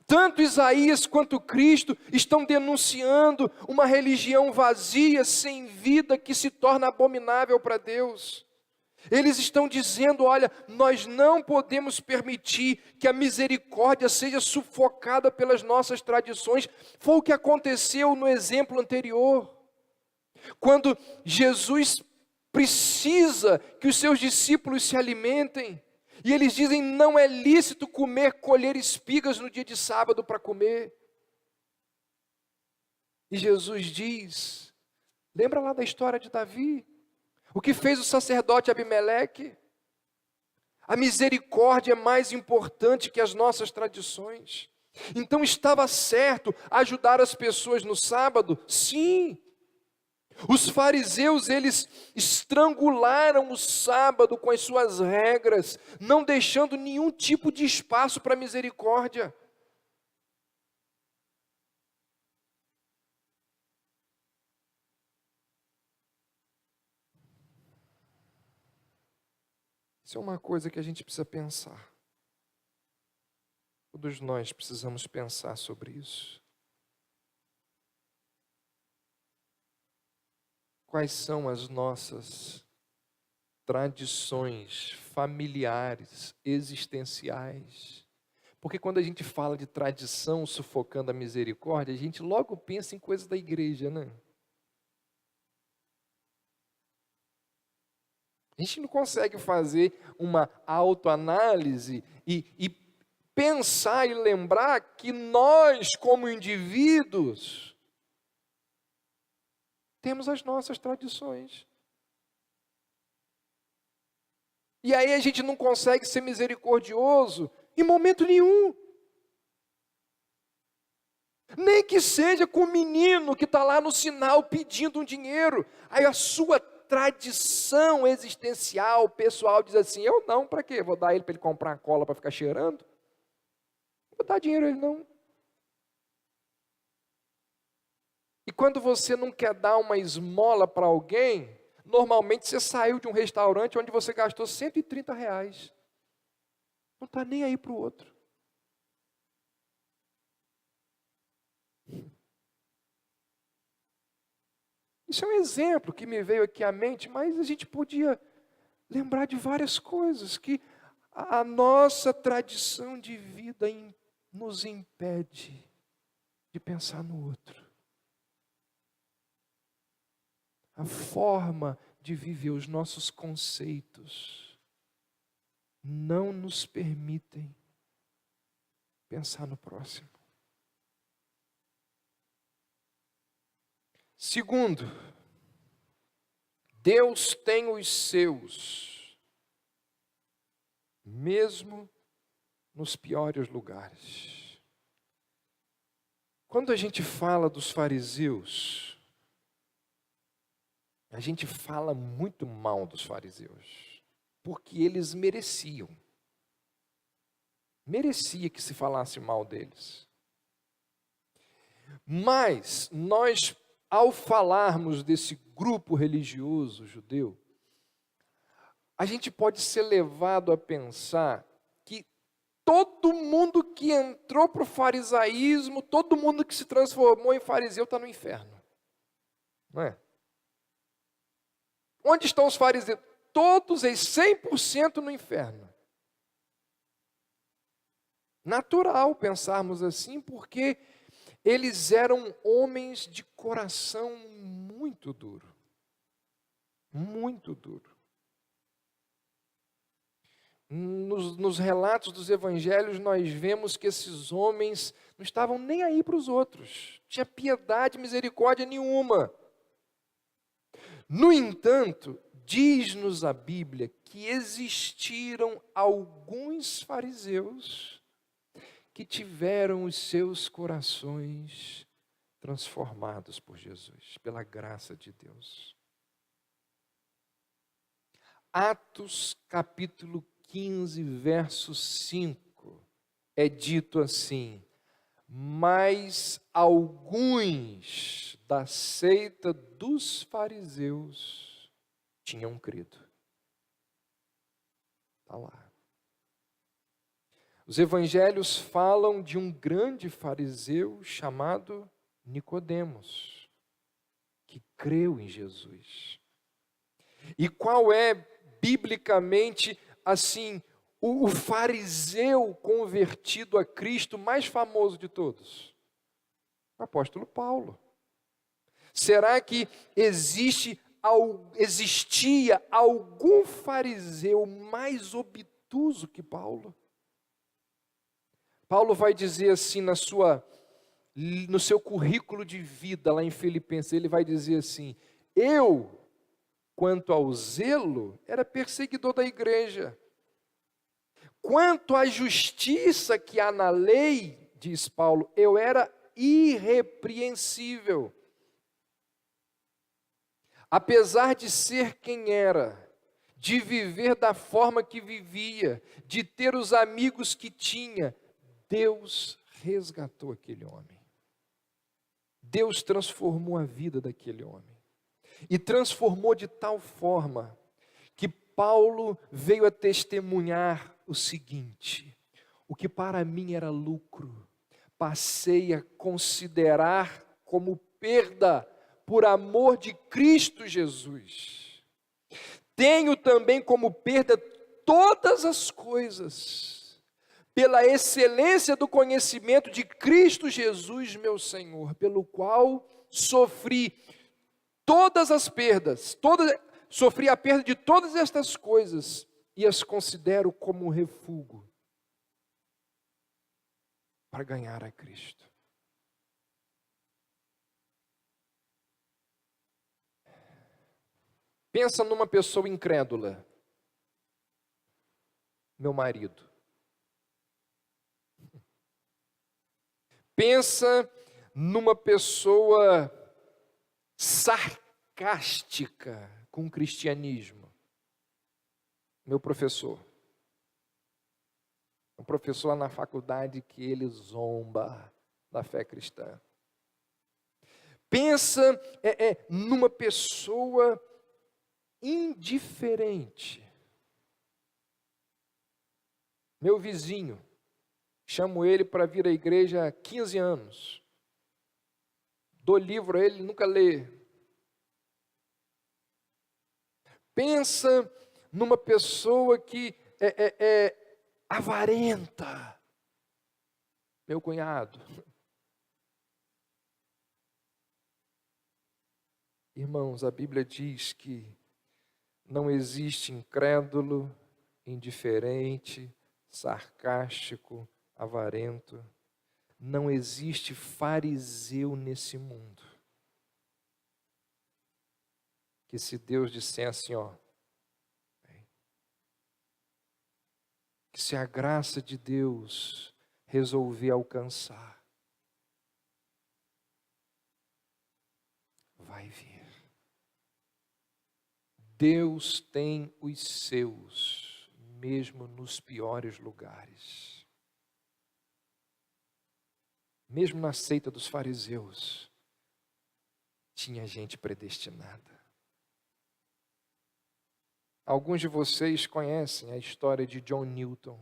Tanto Isaías quanto Cristo estão denunciando uma religião vazia, sem vida, que se torna abominável para Deus. Eles estão dizendo: olha, nós não podemos permitir que a misericórdia seja sufocada pelas nossas tradições. Foi o que aconteceu no exemplo anterior. Quando Jesus precisa que os seus discípulos se alimentem, e eles dizem: não é lícito colher espigas no dia de sábado para comer. E Jesus diz, lembra lá da história de Davi? O que fez o sacerdote Abimeleque? A misericórdia é mais importante que as nossas tradições. Então estava certo ajudar as pessoas no sábado? Sim. Os fariseus, eles estrangularam o sábado com as suas regras, não deixando nenhum tipo de espaço para misericórdia. Isso é uma coisa que a gente precisa pensar. Todos nós precisamos pensar sobre isso. Quais são as nossas tradições familiares, existenciais? Porque quando a gente fala de tradição sufocando a misericórdia, a gente logo pensa em coisas da igreja, né? A gente não consegue fazer uma autoanálise e pensar e lembrar que nós, como indivíduos, temos as nossas tradições. E aí a gente não consegue ser misericordioso em momento nenhum. Nem que seja com o menino que está lá no sinal pedindo um dinheiro. Aí a sua tradição existencial, pessoal, diz assim: eu não, para quê? Vou dar ele para ele comprar uma cola para ficar cheirando? Não vou dar dinheiro a ele não. E quando você não quer dar uma esmola para alguém, normalmente você saiu de um restaurante onde você gastou R$130. Não está nem aí para o outro. Isso é um exemplo que me veio aqui à mente, mas a gente podia lembrar de várias coisas que a nossa tradição de vida nos impede de pensar no outro. A forma de viver, os nossos conceitos não nos permitem pensar no próximo. Segundo, Deus tem os seus, mesmo nos piores lugares. Quando a gente fala dos fariseus, a gente fala muito mal dos fariseus, porque eles mereciam. Merecia que se falasse mal deles. Mas nós, ao falarmos desse grupo religioso judeu, a gente pode ser levado a pensar que todo mundo que entrou para o farisaísmo, todo mundo que se transformou em fariseu está no inferno. Não é? Onde estão os fariseus? Todos eles, 100% no inferno. Natural pensarmos assim, porque eles eram homens de coração muito duro. Muito duro. Nos relatos dos evangelhos, nós vemos que esses homens não estavam nem aí para os outros. Não tinha piedade, misericórdia nenhuma. No entanto, diz-nos a Bíblia que existiram alguns fariseus que tiveram os seus corações transformados por Jesus, pela graça de Deus. Atos capítulo 15, verso 5, é dito assim: mas alguns da seita dos fariseus tinham crido. Está lá. Os evangelhos falam de um grande fariseu chamado Nicodemos, que creu em Jesus. E qual é, biblicamente, assim, o fariseu convertido a Cristo mais famoso de todos? O apóstolo Paulo. Será que existia algum fariseu mais obtuso que Paulo? Paulo vai dizer assim no seu currículo de vida lá em Filipenses, ele vai dizer assim: eu, quanto ao zelo, era perseguidor da igreja. Quanto à justiça que há na lei, diz Paulo, eu era irrepreensível. Apesar de ser quem era, de viver da forma que vivia, de ter os amigos que tinha, Deus resgatou aquele homem. Deus transformou a vida daquele homem. E transformou de tal forma que Paulo veio a testemunhar o seguinte: o que para mim era lucro, passei a considerar como perda por amor de Cristo Jesus. Tenho também como perda todas as coisas, pela excelência do conhecimento de Cristo Jesus, meu Senhor, pelo qual sofri todas as perdas, sofri a perda de todas estas coisas e as considero como um refúgio para ganhar a Cristo. Pensa numa pessoa incrédula, meu marido. Pensa numa pessoa sarcástica com o cristianismo, meu professor. Um professor lá na faculdade que ele zomba da fé cristã. Pensa numa pessoa indiferente. Meu vizinho, chamo ele para vir à igreja há 15 anos. Dou livro a ele, nunca lê. Pensa numa pessoa que é avarenta. Meu cunhado. Irmãos, a Bíblia diz que não existe incrédulo, indiferente, sarcástico, avarento. Não existe fariseu nesse mundo. que se Deus dissesse, ó, que se a graça de Deus resolver alcançar, vai vir. Deus tem os seus, mesmo nos piores lugares. Mesmo na seita dos fariseus, tinha gente predestinada. Alguns de vocês conhecem a história de John Newton,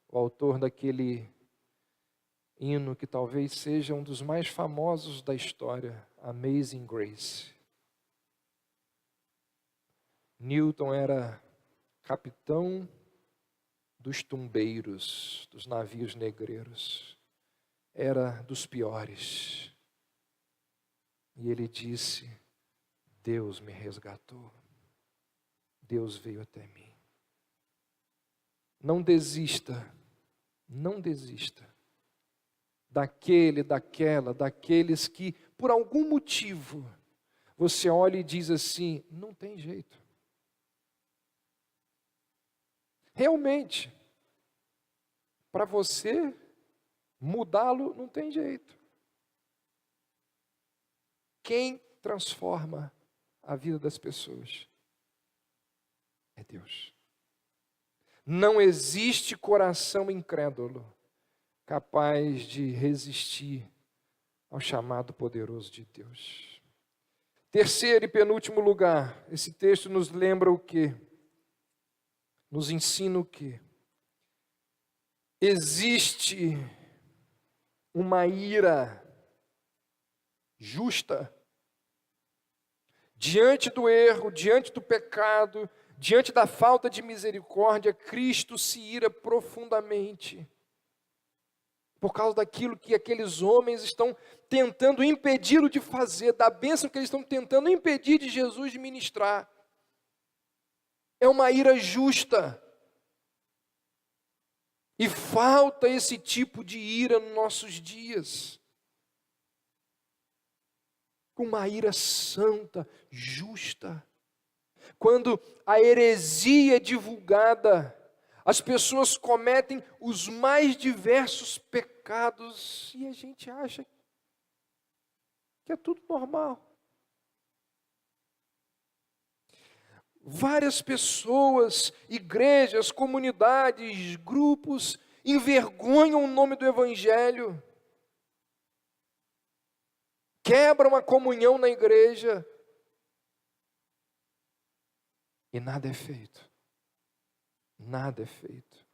o autor daquele hino que talvez seja um dos mais famosos da história, Amazing Grace. Newton era capitão dos tumbeiros, dos navios negreiros. Era dos piores. E ele disse: Deus me resgatou. Deus veio até mim. Não desista, não desista daqueles que, por algum motivo, você olha e diz assim: não tem jeito. Realmente, para você mudá-lo, não tem jeito. Quem transforma a vida das pessoas é Deus. Não existe coração incrédulo capaz de resistir ao chamado poderoso de Deus. Terceiro e penúltimo lugar, esse texto nos lembra o quê? Nos ensina o quê? Existe uma ira justa diante do erro, diante do pecado, diante da falta de misericórdia. Cristo se ira profundamente por causa daquilo que aqueles homens estão tentando impedi-lo de fazer, da bênção que eles estão tentando impedir de Jesus de ministrar. É uma ira justa. E falta esse tipo de ira nos nossos dias. Uma ira santa, justa. Quando a heresia é divulgada, as pessoas cometem os mais diversos pecados e a gente acha que é tudo normal. Várias pessoas, igrejas, comunidades, grupos envergonham o nome do Evangelho, quebram a comunhão na igreja e nada é feito. Nada é feito.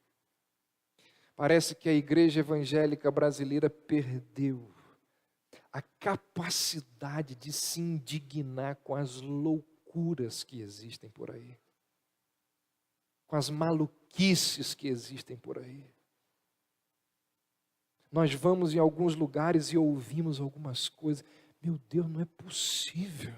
Parece que a igreja evangélica brasileira perdeu a capacidade de se indignar com as loucuras que existem por aí, com as maluquices que existem por aí. Nós vamos em alguns lugares e ouvimos algumas coisas. Meu Deus, não é possível.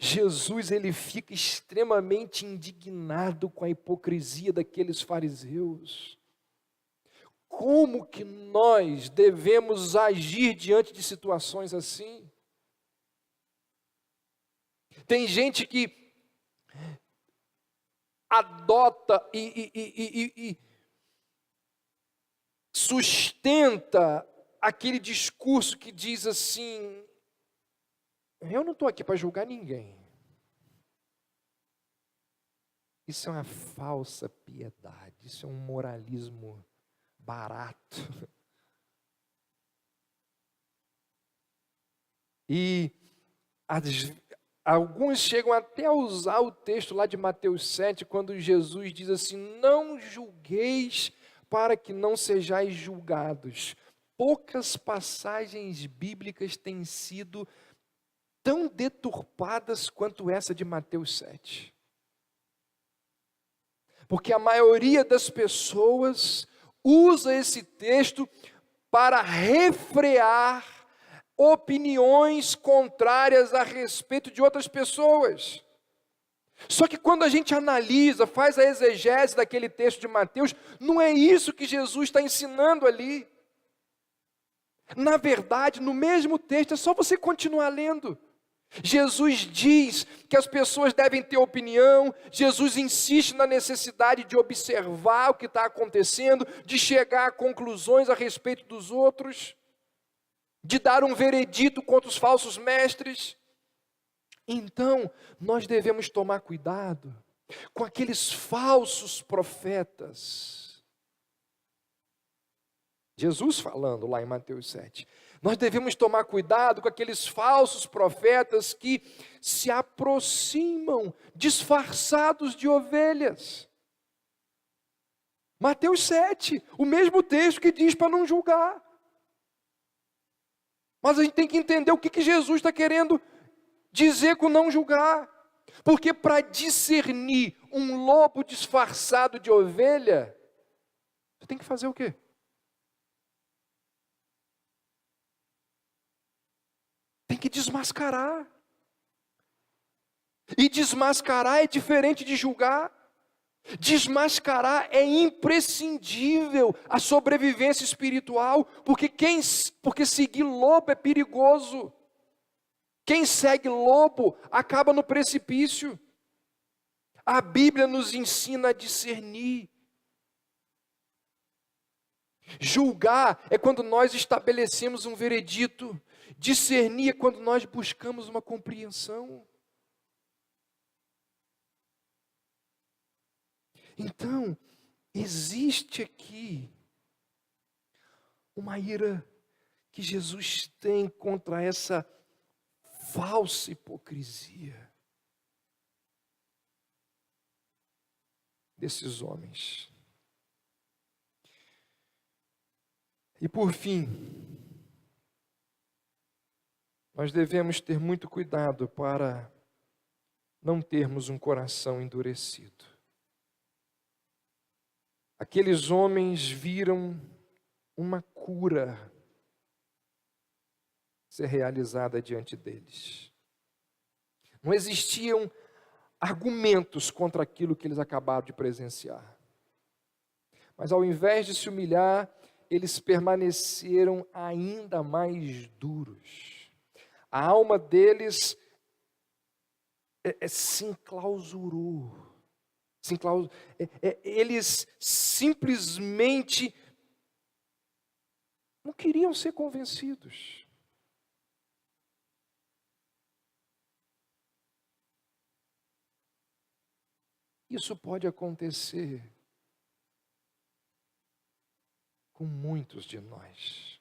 Jesus, ele fica extremamente indignado com a hipocrisia daqueles fariseus. Como que nós devemos agir diante de situações assim? Tem gente que adota e sustenta aquele discurso que diz assim: eu não estou aqui para julgar ninguém. Isso é uma falsa piedade, isso é um moralismo barato. E alguns chegam até a usar o texto lá de Mateus 7, quando Jesus diz assim: não julgueis para que não sejais julgados. Poucas passagens bíblicas têm sido tão deturpadas quanto essa de Mateus 7. Porque a maioria das pessoas usa esse texto para refrear opiniões contrárias a respeito de outras pessoas. Só que quando a gente analisa, faz a exegese daquele texto de Mateus, não é isso que Jesus está ensinando ali. Na verdade, no mesmo texto, é só você continuar lendo. Jesus diz que as pessoas devem ter opinião, Jesus insiste na necessidade de observar o que está acontecendo, de chegar a conclusões a respeito dos outros, de dar um veredito contra os falsos mestres. Então, nós devemos tomar cuidado com aqueles falsos profetas. Jesus falando lá em Mateus 7. Nós devemos tomar cuidado com aqueles falsos profetas que se aproximam disfarçados de ovelhas. Mateus 7, o mesmo texto que diz para não julgar. Mas a gente tem que entender o que Jesus está querendo dizer com não julgar. Porque para discernir um lobo disfarçado de ovelha, você tem que fazer o quê? Tem que desmascarar. E desmascarar é diferente de julgar. Desmascarar é imprescindível à sobrevivência espiritual, porque seguir lobo é perigoso. Quem segue lobo acaba no precipício. A Bíblia nos ensina a discernir. Julgar é quando nós estabelecemos um veredito. Discernir é quando nós buscamos uma compreensão. Então, existe aqui uma ira que Jesus tem contra essa falsa hipocrisia desses homens. E por fim, nós devemos ter muito cuidado para não termos um coração endurecido. Aqueles homens viram uma cura ser realizada diante deles. Não existiam argumentos contra aquilo que eles acabaram de presenciar. Mas ao invés de se humilhar, eles permaneceram ainda mais duros. A alma deles se enclausurou. Eles simplesmente não queriam ser convencidos. Isso pode acontecer com muitos de nós.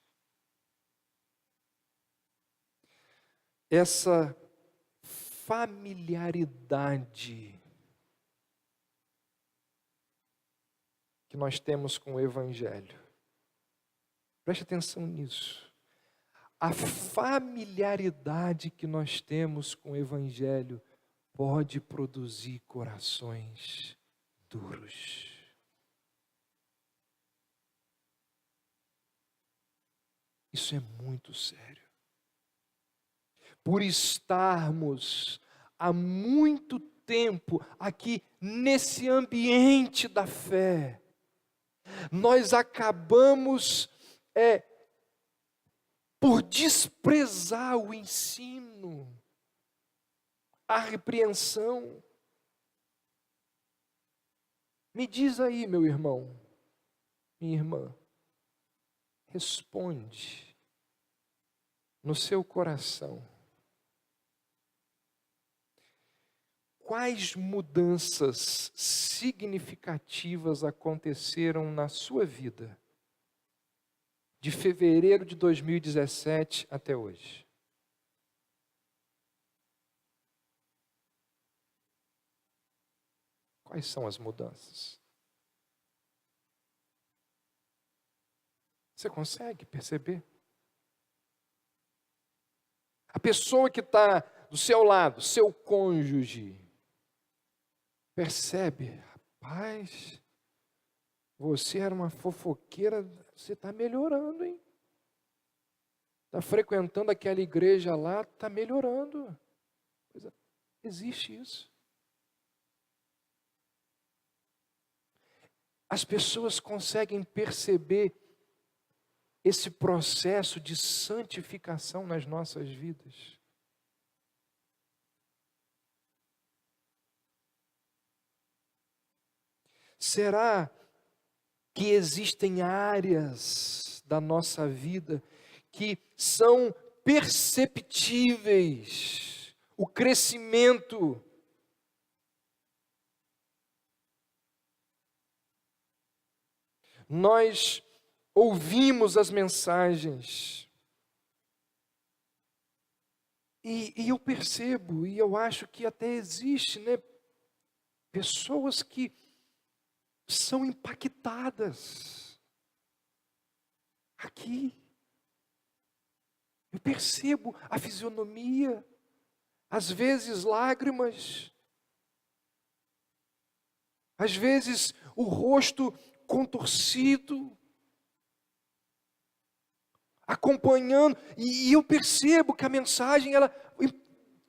Essa familiaridade que nós temos com o Evangelho. Preste atenção nisso. A familiaridade que nós temos com o Evangelho pode produzir corações duros. Isso é muito sério. Por estarmos há muito tempo aqui nesse ambiente da fé, nós acabamos por desprezar o ensino, a repreensão. Me diz aí, meu irmão, minha irmã, responde no seu coração. Quais mudanças significativas aconteceram na sua vida de fevereiro de 2017 até hoje? Quais são as mudanças? Você consegue perceber? A pessoa que está do seu lado, seu cônjuge, percebe, rapaz, você era uma fofoqueira, você está melhorando, hein? Está frequentando aquela igreja lá, está melhorando. Existe isso. As pessoas conseguem perceber esse processo de santificação nas nossas vidas. Será que existem áreas da nossa vida que são perceptíveis o crescimento? Nós ouvimos as mensagens e eu percebo, e eu acho que até existe, né, pessoas que são impactadas aqui. Eu percebo a fisionomia, às vezes lágrimas, às vezes o rosto contorcido, acompanhando, e eu percebo que a mensagem ela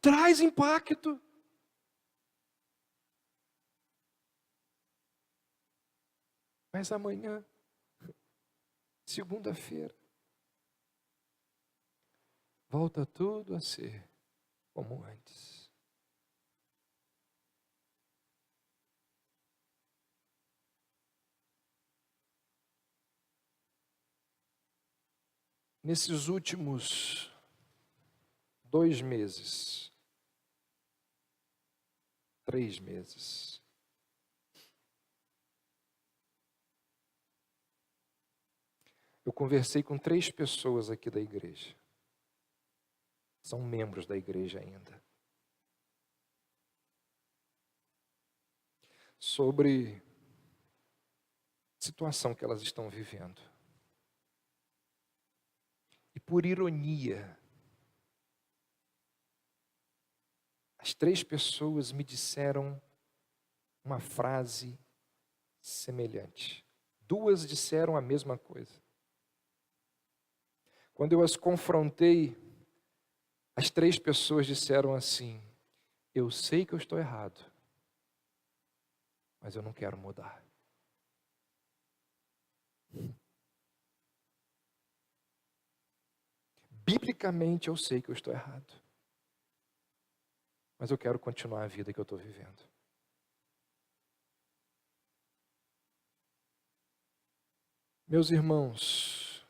traz impacto. Mas amanhã, segunda-feira, volta tudo a ser como antes. Nesses últimos 2 meses, 3 meses, eu conversei com 3 pessoas aqui da igreja. São membros da igreja ainda. Sobre a situação que elas estão vivendo. E por ironia, as 3 pessoas me disseram uma frase semelhante. 2 disseram a mesma coisa. Quando eu as confrontei, as 3 pessoas disseram assim: eu sei que eu estou errado, mas eu não quero mudar. Biblicamente eu sei que eu estou errado, mas eu quero continuar a vida que eu estou vivendo. Meus irmãos,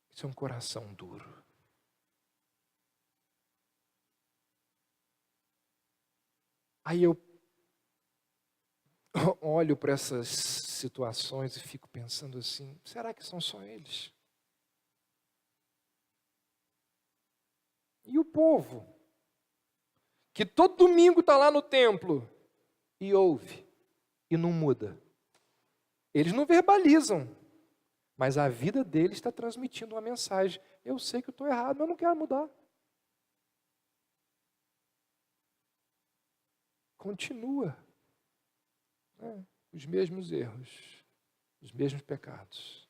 isso é um coração duro. Aí eu olho para essas situações e fico pensando assim: será que são só eles? E o povo, que todo domingo está lá no templo e ouve e não muda. Eles não verbalizam, mas a vida deles está transmitindo uma mensagem: eu sei que eu estou errado, mas eu não quero mudar. Continua. Os mesmos erros, os mesmos pecados.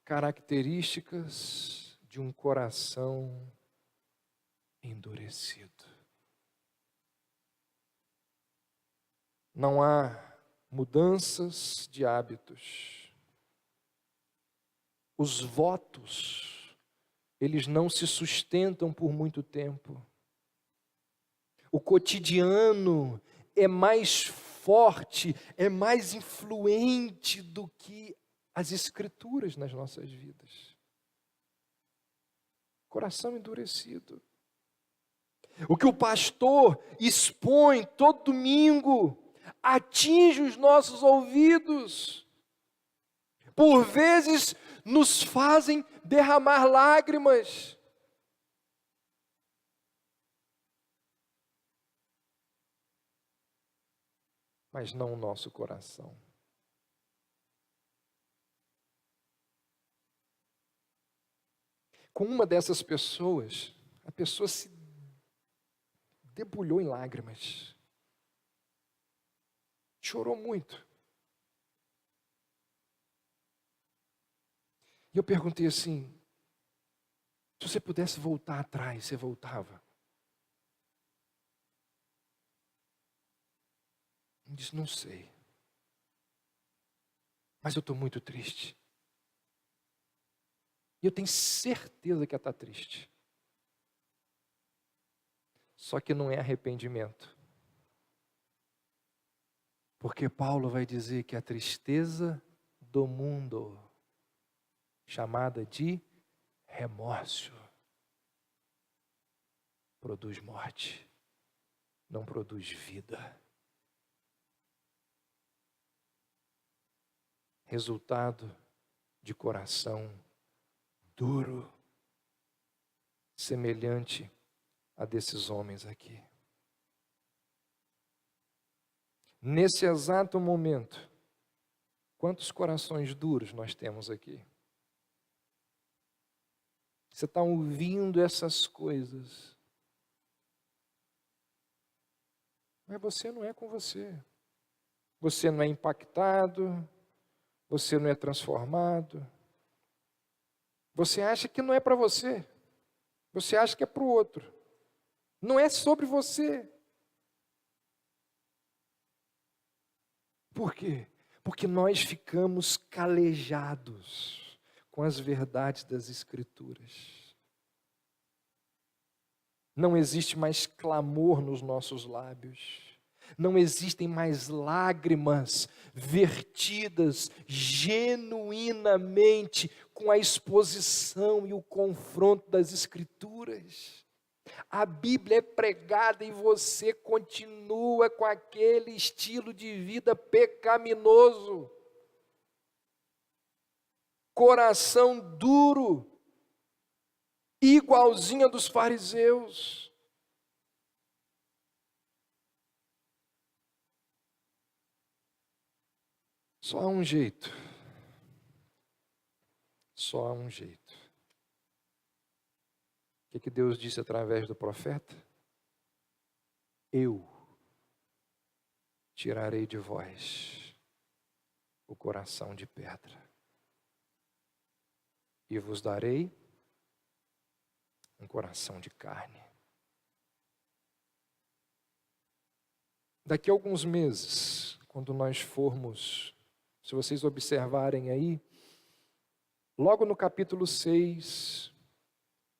Características de um coração endurecido. Não há mudanças de hábitos. Os votos, eles não se sustentam por muito tempo. O cotidiano é mais forte, é mais influente do que as escrituras nas nossas vidas. Coração endurecido. O que o pastor expõe todo domingo atinge os nossos ouvidos. Por vezes nos fazem derramar lágrimas. Mas não o nosso coração. Com uma dessas pessoas, a pessoa se debulhou em lágrimas. Chorou muito. E eu perguntei assim: se você pudesse voltar atrás, você voltava? Ele disse: não sei. Mas eu estou muito triste. E eu tenho certeza que ela está triste. Só que não é arrependimento. Porque Paulo vai dizer que a tristeza do mundo, chamada de remorso, produz morte, não produz vida. Resultado de coração duro, semelhante a desses homens aqui. Nesse exato momento, quantos corações duros nós temos aqui? Você está ouvindo essas coisas, mas você não é com você. Você não é impactado, você não é transformado. Você acha que não é para você. Você acha que é para o outro. Não é sobre você. Por quê? Porque nós ficamos calejados com as verdades das Escrituras. Não existe mais clamor nos nossos lábios. Não existem mais lágrimas vertidas genuinamente com a exposição e o confronto das Escrituras. A Bíblia é pregada e você continua com aquele estilo de vida pecaminoso. Coração duro, igualzinho a dos fariseus. Só há um jeito. Só há um jeito. O que Deus disse através do profeta? Eu tirarei de vós o coração de pedra e vos darei um coração de carne. Daqui a alguns meses, quando nós formos, se vocês observarem aí, logo no capítulo 6,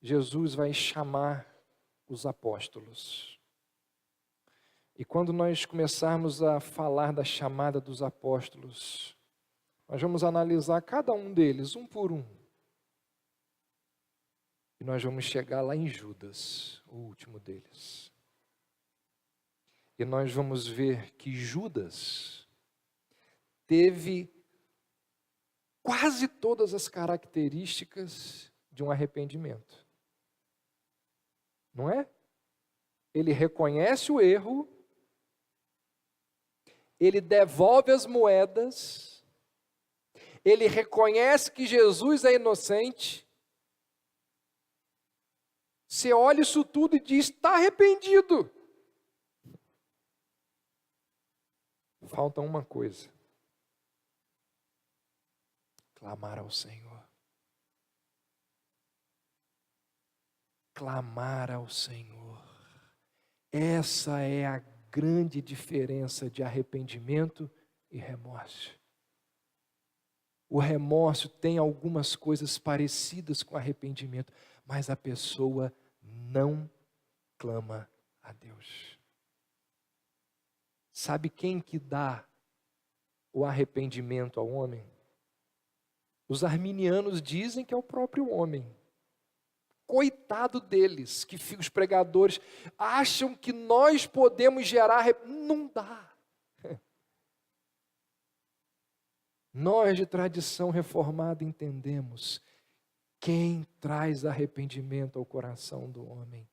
Jesus vai chamar os apóstolos. E quando nós começarmos a falar da chamada dos apóstolos, nós vamos analisar cada um deles, um por um. E nós vamos chegar lá em Judas, o último deles. E nós vamos ver que Judas teve quase todas as características de um arrependimento. Não é? Ele reconhece o erro, ele devolve as moedas, ele reconhece que Jesus é inocente. Você olha isso tudo e diz, está arrependido. Falta uma coisa. Clamar ao Senhor. Clamar ao Senhor. Essa é a grande diferença de arrependimento e remorso. O remorso tem algumas coisas parecidas com arrependimento, mas a pessoa não clama a Deus. Sabe quem que dá o arrependimento ao homem? Os arminianos dizem que é o próprio homem. Coitado deles, que os pregadores acham que nós podemos gerar... Não dá. Nós de tradição reformada entendemos, quem traz arrependimento ao coração do homem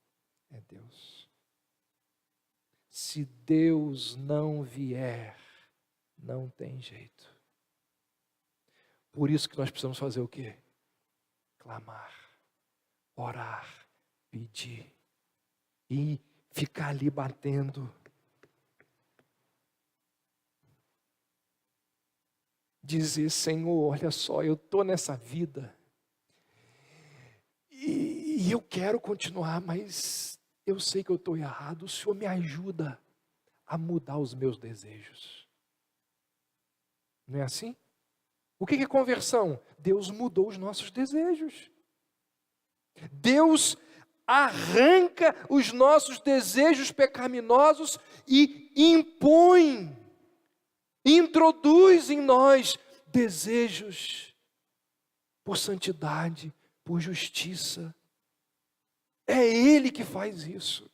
é Deus. Se Deus não vier, não tem jeito. Por isso que nós precisamos fazer o quê? Clamar, orar, pedir e ficar ali batendo. Dizer, Senhor, olha só, eu estou nessa vida e eu quero continuar, mas eu sei que eu estou errado. O Senhor me ajuda a mudar os meus desejos. Não é assim? O que é conversão? Deus mudou os nossos desejos. Deus arranca os nossos desejos pecaminosos e impõe, introduz em nós desejos por santidade, por justiça. É Ele que faz isso.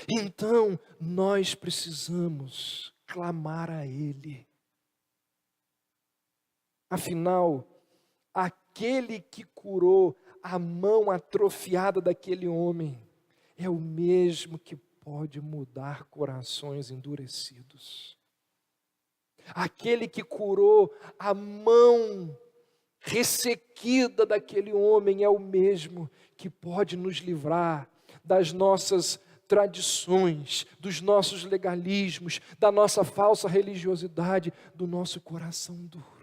Então, nós precisamos clamar a Ele. Afinal, aquele que curou a mão atrofiada daquele homem é o mesmo que pode mudar corações endurecidos. Aquele que curou a mão ressequida daquele homem é o mesmo que pode nos livrar das nossas tradições, dos nossos legalismos, da nossa falsa religiosidade, do nosso coração duro.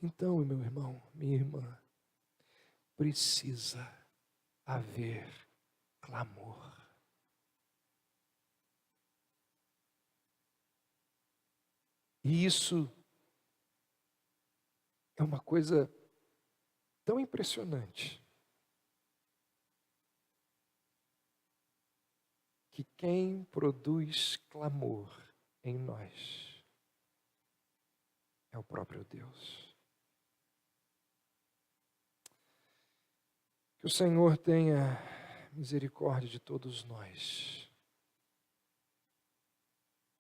Então, meu irmão, minha irmã, precisa haver clamor. E isso é uma coisa tão impressionante, que quem produz clamor em nós é o próprio Deus. Que o Senhor tenha misericórdia de todos nós,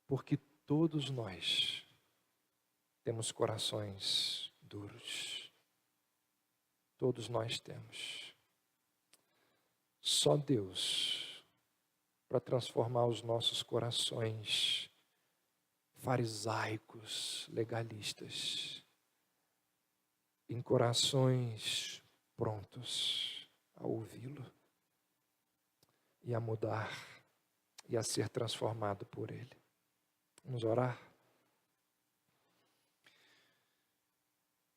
porque todos nós temos corações duros. Todos nós temos. Só Deus para transformar os nossos corações farisaicos, legalistas, em corações prontos a ouvi-lo e a mudar e a ser transformado por Ele. Vamos orar?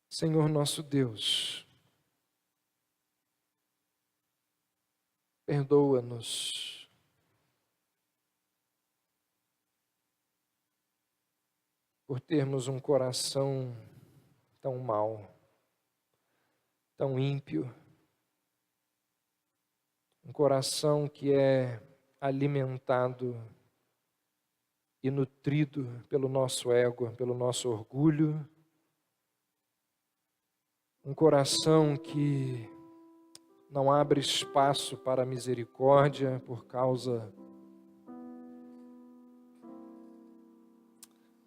Senhor nosso Deus, perdoa-nos por termos um coração tão mau, tão ímpio, um coração que é alimentado e nutrido pelo nosso ego, pelo nosso orgulho, um coração que não abre espaço para a misericórdia por causa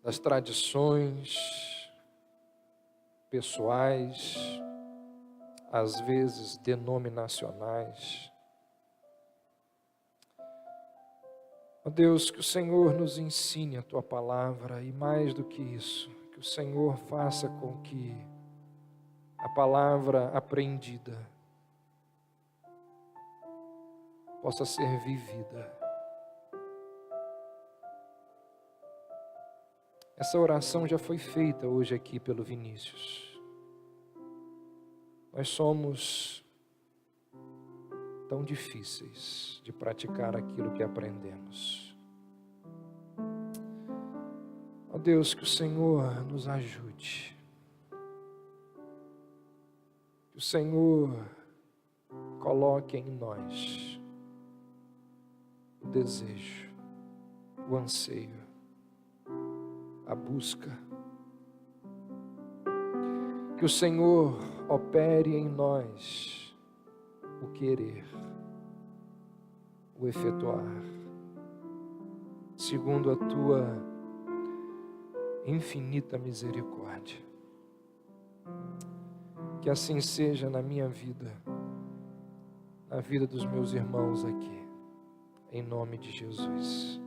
das tradições pessoais, às vezes denominacionais. Ó Deus, que o Senhor nos ensine a Tua palavra e mais do que isso, que o Senhor faça com que a palavra aprendida possa ser vivida. Essa oração já foi feita hoje aqui pelo Vinícius. Nós somos tão difíceis de praticar aquilo que aprendemos. Ó Deus, que o Senhor nos ajude. Que o Senhor coloque em nós o desejo, o anseio, a busca. Que o Senhor opere em nós o querer, o efetuar, segundo a Tua infinita misericórdia. Que assim seja na minha vida, na vida dos meus irmãos aqui, em nome de Jesus.